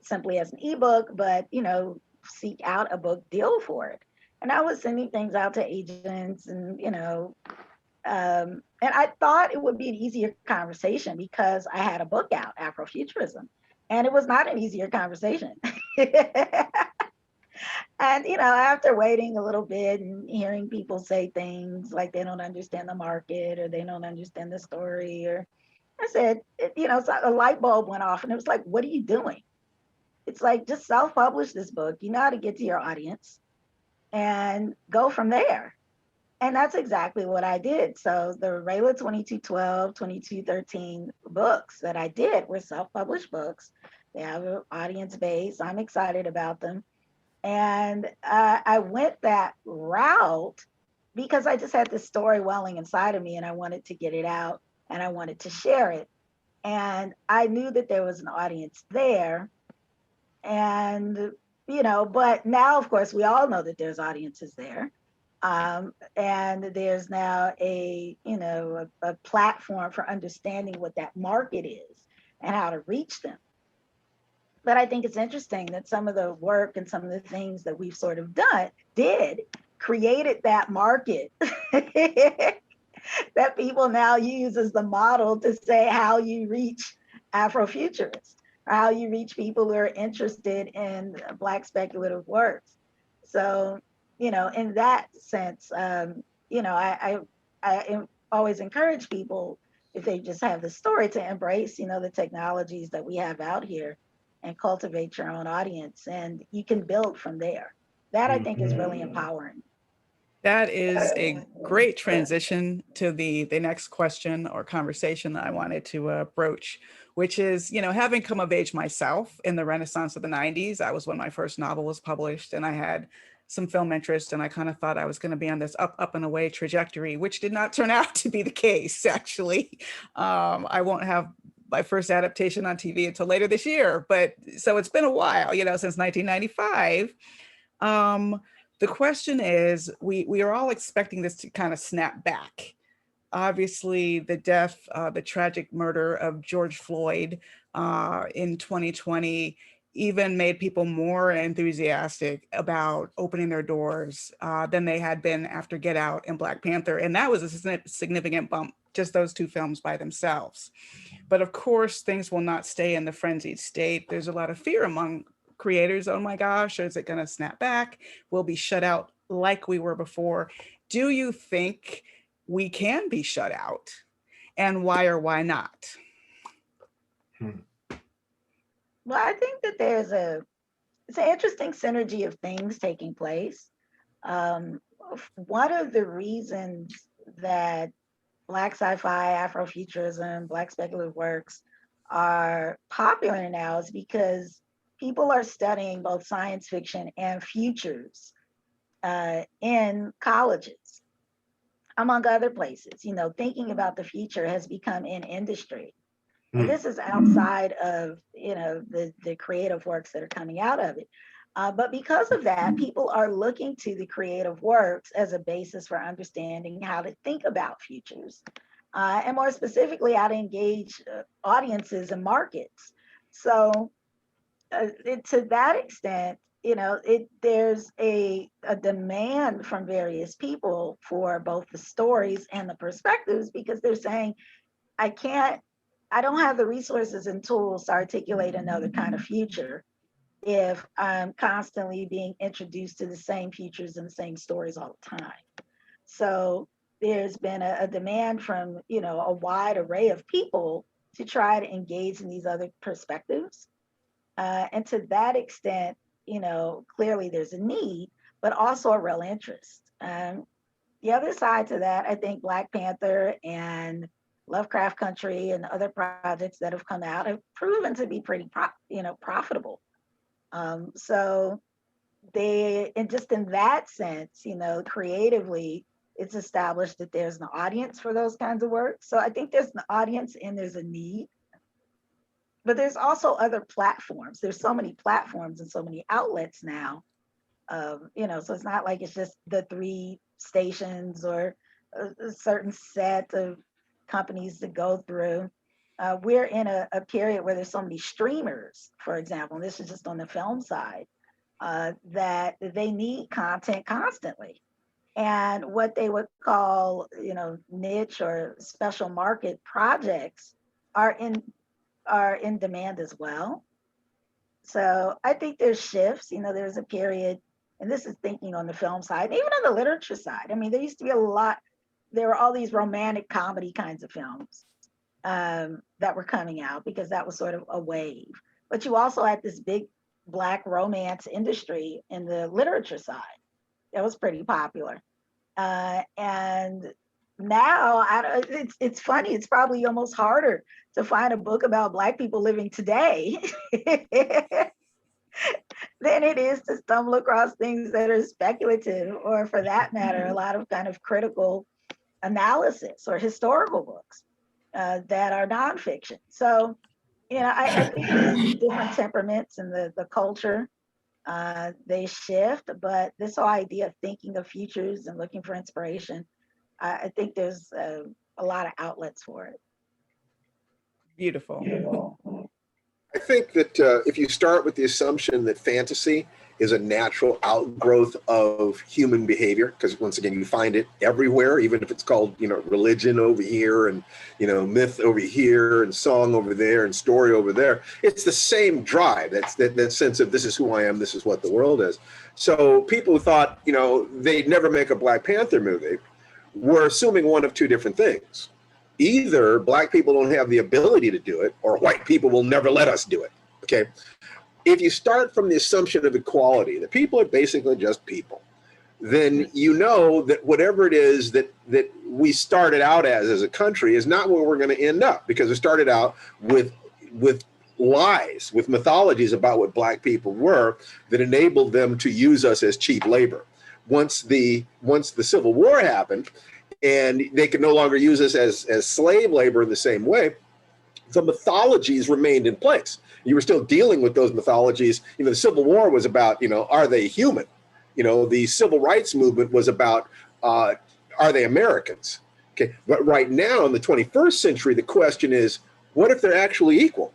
simply as an ebook, but, you know, seek out a book deal for it. And I was sending things out to agents and, you know, and I thought it would be an easier conversation because I had a book out, Afrofuturism, and it was not an easier conversation. And, you know, after waiting a little bit and hearing people say things like they don't understand the market or they don't understand the story, or I said, you know, so a light bulb went off and it was like, what are you doing? It's like, just self-publish this book. You know how to get to your audience and go from there. And that's exactly what I did. So the Rayla 2212, 2213 books that I did were self-published books. They have an audience base. I'm excited about them. And I went that route because I just had this story welling inside of me and I wanted to get it out and I wanted to share it. And I knew that there was an audience there. And, you know, but now, of course, we all know that there's audiences there. And there's now a platform for understanding what that market is and how to reach them. But I think it's interesting that some of the work and some of the things that we've sort of created that market that people now use as the model to say how you reach Afrofuturists, or how you reach people who are interested in Black speculative works. So, you know, in that sense, you know, I always encourage people, if they just have the story, to embrace, you know, the technologies that we have out here and cultivate your own audience, and you can build from there. That I think is really empowering. That is a great transition to the next question or conversation that I wanted to broach, which is, you know, having come of age myself in the Renaissance of the 90s, that was when my first novel was published, and I had some film interest, and I kind of thought I was going to be on this up and away trajectory, which did not turn out to be the case, actually. I won't have my first adaptation on TV until later this year, but so it's been a while, you know, since 1995. The question is, we are all expecting this to kind of snap back. Obviously, the death, the tragic murder of George Floyd in 2020 even made people more enthusiastic about opening their doors than they had been after Get Out and Black Panther. And that was a significant bump, just those two films by themselves. But of course, things will not stay in the frenzied state. There's a lot of fear among creators. Oh my gosh, is it going to snap back? We'll be shut out like we were before. Do you think we can be shut out? And why or why not? Well, I think that it's an interesting synergy of things taking place. One of the reasons that Black sci-fi, Afrofuturism, Black speculative works are popular now is because people are studying both science fiction and futures in colleges, among other places. You know, thinking about the future has become an industry. And this is outside of, you know, the creative works that are coming out of it. But because of that, people are looking to the creative works as a basis for understanding how to think about futures, and more specifically, how to engage audiences and markets. So to that extent, you know, there's a demand from various people for both the stories and the perspectives, because they're saying, I don't have the resources and tools to articulate another kind of future if I'm constantly being introduced to the same futures and the same stories all the time. So there's been a demand from, you know, a wide array of people to try to engage in these other perspectives. And to that extent, you know, clearly there's a need, but also a real interest. The other side to that, I think Black Panther and Lovecraft Country and other projects that have come out have proven to be pretty, profitable. So and just in that sense, you know, creatively, it's established that there's an audience for those kinds of work. So I think there's an audience and there's a need. But there's also other platforms. There's so many platforms and so many outlets now. You know, so it's not like it's just the 3 stations or a certain set of companies to go through. We're in a period where there's so many streamers, for example, and this is just on the film side, that they need content constantly. And what they would call, you know, niche or special market projects are in demand as well. So I think there's shifts. You know, there's a period, and this is thinking on the film side, and even on the literature side. I mean, there used to be there were all these romantic comedy kinds of films that were coming out because that was sort of a wave. But you also had this big Black romance industry in the literature side that was pretty popular. And now it's funny, it's probably almost harder to find a book about Black people living today than it is to stumble across things that are speculative, or for that matter, a lot of kind of critical analysis or historical books that are nonfiction. So, you know, I think there's different temperaments in the culture. They shift, but this whole idea of thinking of futures and looking for inspiration, I think there's a lot of outlets for it. Beautiful. I think that if you start with the assumption that fantasy is a natural outgrowth of human behavior, because once again, you find it everywhere, even if it's called, you know, religion over here and, you know, myth over here and song over there and story over there. It's the same drive. That's that sense of this is who I am, this is what the world is. So people who thought, you know, they'd never make a Black Panther movie were assuming one of 2 different things. Either Black people don't have the ability to do it, or white people will never let us do it. Okay. If you start from the assumption of equality, that people are basically just people, then you know that whatever it is that we started out as a country is not where we're going to end up, because we started out with lies, with mythologies about what Black people were that enabled them to use us as cheap labor. Once the Civil War happened, and they could no longer use us as slave labor in the same way, the mythologies remained in place. You were still dealing with those mythologies. You know, the Civil War was about, you know, are they human? You know, the civil rights movement was about, are they Americans? Okay, but right now in the 21st century, the question is, what if they're actually equal?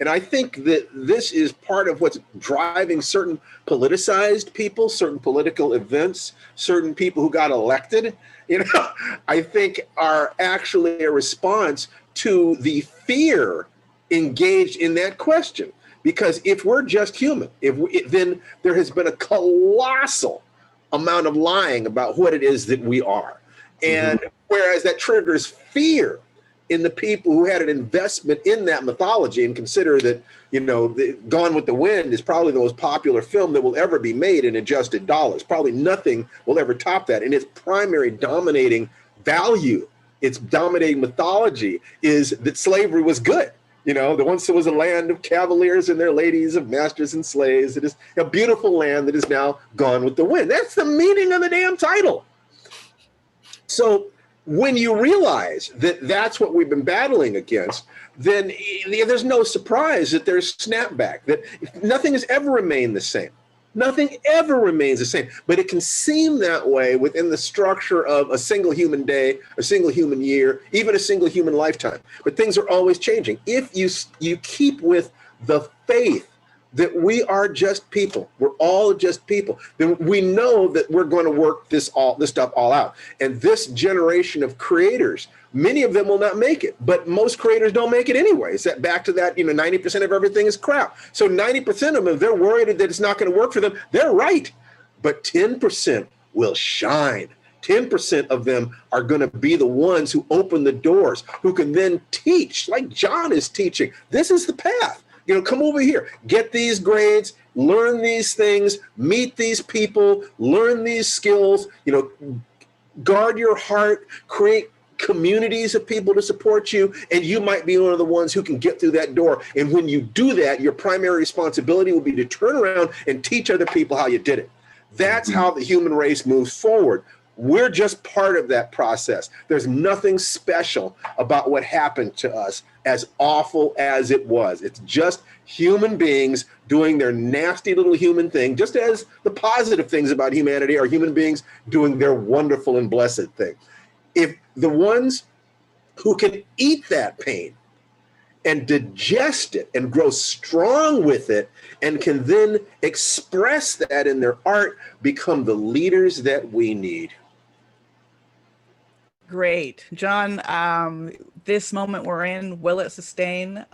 And I think that this is part of what's driving certain politicized people, certain political events, certain people who got elected, you know, I think are actually a response to the fear engaged in that question. Because if we're just human, then there has been a colossal amount of lying about what it is that we are. And whereas that triggers fear in the people who had an investment in that mythology, and consider that, you know, Gone with the Wind is probably the most popular film that will ever be made in adjusted dollars. Probably nothing will ever top that. And its primary dominating value, its dominating mythology is that slavery was good. You know, the once there was a land of cavaliers and their ladies, of masters and slaves. It is a beautiful land that is now gone with the wind. That's the meaning of the damn title. So when you realize that that's what we've been battling against, then there's no surprise that there's snapback, that nothing has ever remained the same. Nothing ever remains the same, but it can seem that way within the structure of a single human day, a single human year, even a single human lifetime. But things are always changing. If you keep with the faith that we are just people, we're all just people, then we know that we're going to work this stuff all out. And this generation of creators, many of them will not make it, but most creators don't make it anyway. It's that back to that, 90% of everything is crap. So 90% of them, if they're worried that it's not going to work for them, they're right. But 10% will shine. 10% of them are going to be the ones who open the doors, who can then teach, like John is teaching. This is the path. Come over here, get these grades, learn these things, meet these people, learn these skills, guard your heart, create communities of people to support you, and you might be one of the ones who can get through that door. And when you do that, your primary responsibility will be to turn around and teach other people how you did it. That's how the human race moves forward. We're just part of that process. There's nothing special about what happened to us, as awful as it was. It's just human beings doing their nasty little human thing, just as the positive things about humanity are human beings doing their wonderful and blessed thing. If the ones who can eat that pain and digest it and grow strong with it and can then express that in their art become the leaders that we need. Great. John, this moment we're in, will it sustain?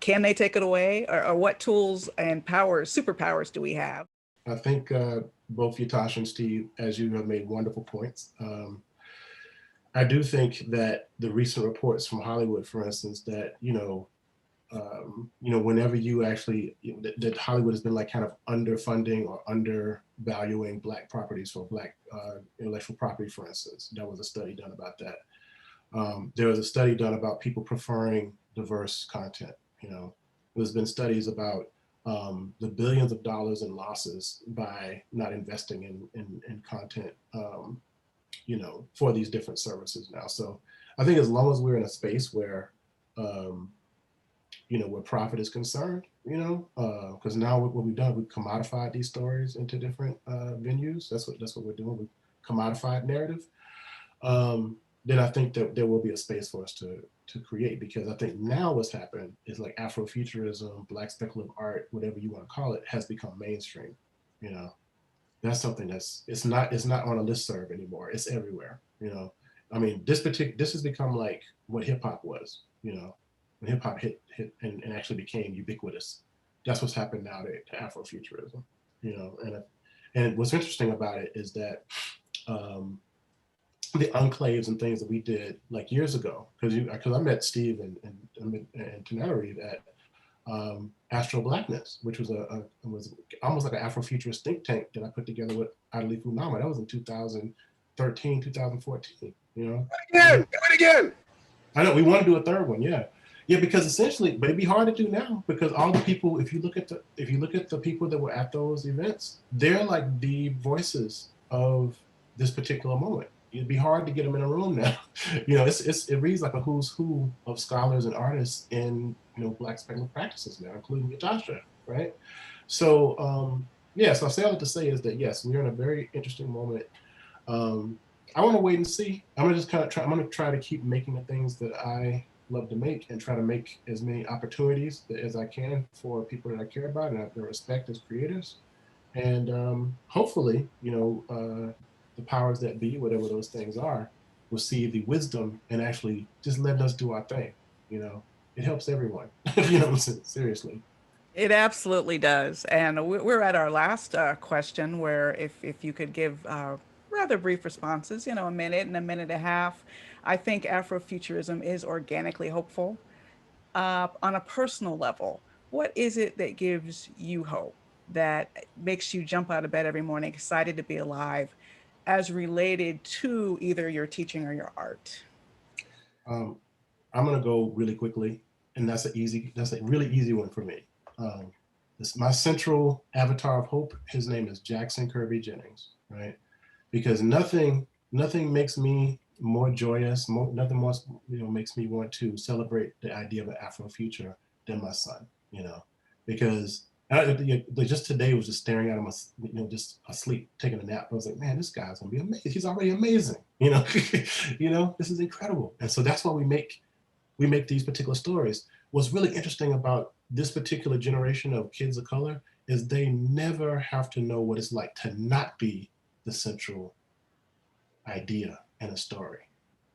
Can they take it away? Or what tools and superpowers do we have? I think both Ytasha and Steve, as you have made wonderful points. I do think that the recent reports from Hollywood, for instance, that, whenever you actually, that Hollywood has been like kind of underfunding or undervaluing Black properties for Black intellectual property, for instance. There was a study done about that. There was a study done about people preferring diverse content. There's been studies about the billions of dollars in losses by not investing in content, for these different services now. So I think as long as we're in a space where, where profit is concerned, because now what we've done, we've commodified these stories into different venues. That's what we're doing. We commodified narrative. Then I think that there will be a space for us to create, because I think now what's happened is like Afrofuturism, Black speculative art, whatever you want to call it, has become mainstream. That's something it's not on a listserv anymore. It's everywhere. I mean, this has become like what hip hop was. When hip hop hit and actually became ubiquitous. That's what's happened now to Afrofuturism. And what's interesting about it is that the enclaves and things that we did like years ago, because I met Steve and Tananarive at Astro Blackness, which was was almost like an Afrofuturist think tank that I put together with Adeli Funama. That was in 2013, 2014. Do it again. I know we want to do a third one. Yeah, because essentially, but it'd be hard to do now because all the people, if you look at the people that were at those events, they're like the voices of this particular moment. It'd be hard to get them in a room now. It reads like a who's who of scholars and artists in Black speculative practices now, including Ytasha, right? So Yes, I say all that to say is that yes, we're in a very interesting moment. I want to wait and see. I'm gonna just kind of try. I'm gonna try to keep making the things that I love to make, and try to make as many opportunities as I can for people that I care about and I respect as creators. And hopefully, the powers that be, whatever those things are, will see the wisdom and actually just letting us do our thing. You know, it helps everyone. You know what I'm saying? Seriously. It absolutely does. And we're at our last question, where if you could give rather brief responses, a minute and a minute and a half. I think Afrofuturism is organically hopeful. On a personal level, what is it that gives you hope, that makes you jump out of bed every morning excited to be alive, as related to either your teaching or your art? Um, I'm gonna go really quickly, and that's a really easy one for me. My central avatar of hope. His name is Jackson Kirby Jennings, right? Because nothing makes me more joyous, nothing more makes me want to celebrate the idea of an Afro future than my son. Because just today was just staring at him, just asleep, taking a nap. I was like, man, this guy's gonna be amazing. He's already amazing. This is incredible. And so that's why we make these particular stories. What's really interesting about this particular generation of kids of color is they never have to know what it's like to not be the central idea in a story.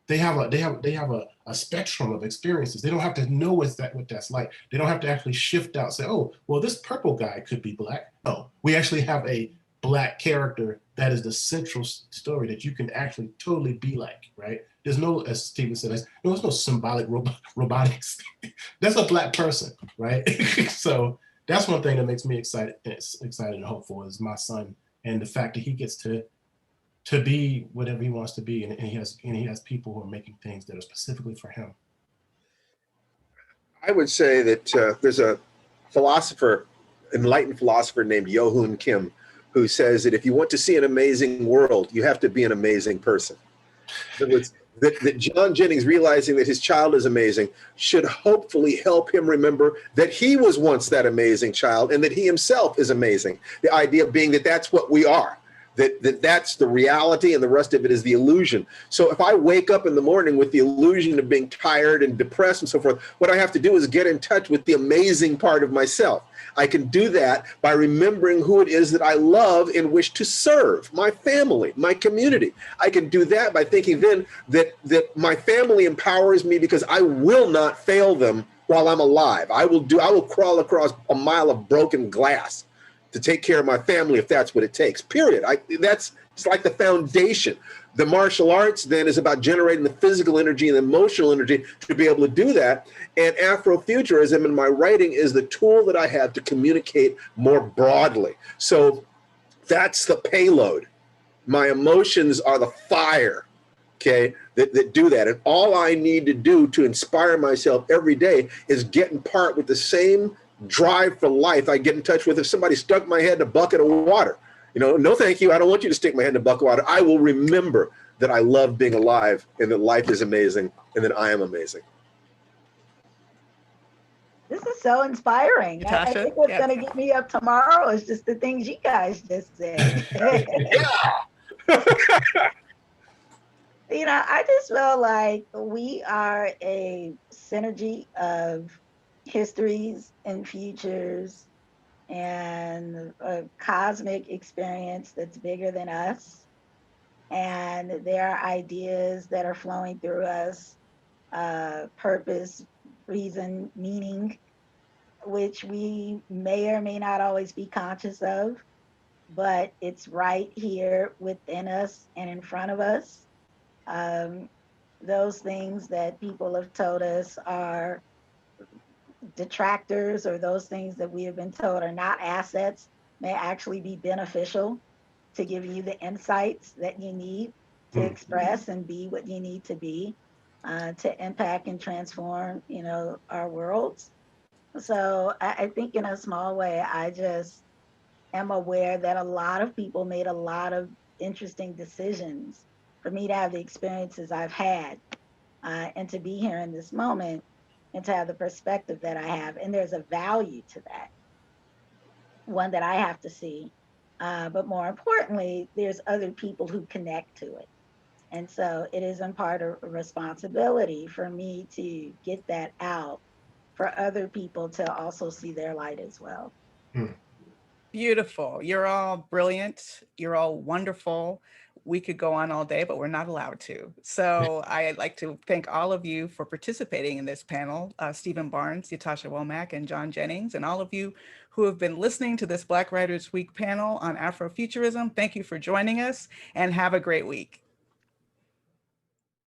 They have a spectrum of experiences. They don't have to know what that's like. They don't have to actually shift out, say, oh, well, this purple guy could be black. No, we actually have a black character that is the central story that you can actually totally be like, right? There's no, as Stephen said, there's no symbolic robotics. That's a black person, right? So that's one thing that makes me excited and hopeful is my son, and the fact that he gets to be whatever he wants to be, and he has people who are making things that are specifically for him. I would say that there's a philosopher, enlightened philosopher named Yo-Hoon Kim, who says that if you want to see an amazing world, you have to be an amazing person. In other words, that John Jennings, realizing that his child is amazing, should hopefully help him remember that he was once that amazing child and that he himself is amazing. The idea being that that's what we are. That's the reality, and the rest of it is the illusion. So if I wake up in the morning with the illusion of being tired and depressed and so forth, what I have to do is get in touch with the amazing part of myself. I can do that by remembering who it is that I love and wish to serve, my family, my community. I can do that by thinking then that my family empowers me because I will not fail them while I'm alive. I will crawl across a mile of broken glass to take care of my family if that's what it takes, period. It's like the foundation. The martial arts then is about generating the physical energy and the emotional energy to be able to do that. And Afrofuturism in my writing is the tool that I have to communicate more broadly. So that's the payload. My emotions are the fire, okay, that do that. And all I need to do to inspire myself every day is get in part with the same drive for life I get in touch with if somebody stuck my head in a bucket of water. No thank you, I don't want you to stick my head in a bucket of water. I will remember that I love being alive and that life is amazing and that I am amazing. This is so inspiring. I think what's going to get me up tomorrow is just the things you guys just said. I just feel like we are a synergy of histories and futures and a cosmic experience that's bigger than us. And there are ideas that are flowing through us, purpose, reason, meaning, which we may or may not always be conscious of, but it's right here within us and in front of us. Those things that people have told us are detractors, or those things that we have been told are not assets, may actually be beneficial to give you the insights that you need to express and be what you need to be, to impact and transform, our worlds. So I think in a small way, I just am aware that a lot of people made a lot of interesting decisions for me to have the experiences I've had, and to be here in this moment and to have the perspective that I have. And there's a value to that, one that I have to see But more importantly, there's other people who connect to it. And so it is in part a responsibility for me to get that out for other people to also see their light as well. Hmm. Beautiful. You're all brilliant. You're all wonderful. We could go on all day, but we're not allowed to. So I'd like to thank all of you for participating in this panel, Stephen Barnes, Ytasha Womack, and John Jennings, and all of you who have been listening to this Black Writers Week panel on Afrofuturism. Thank you for joining us and have a great week.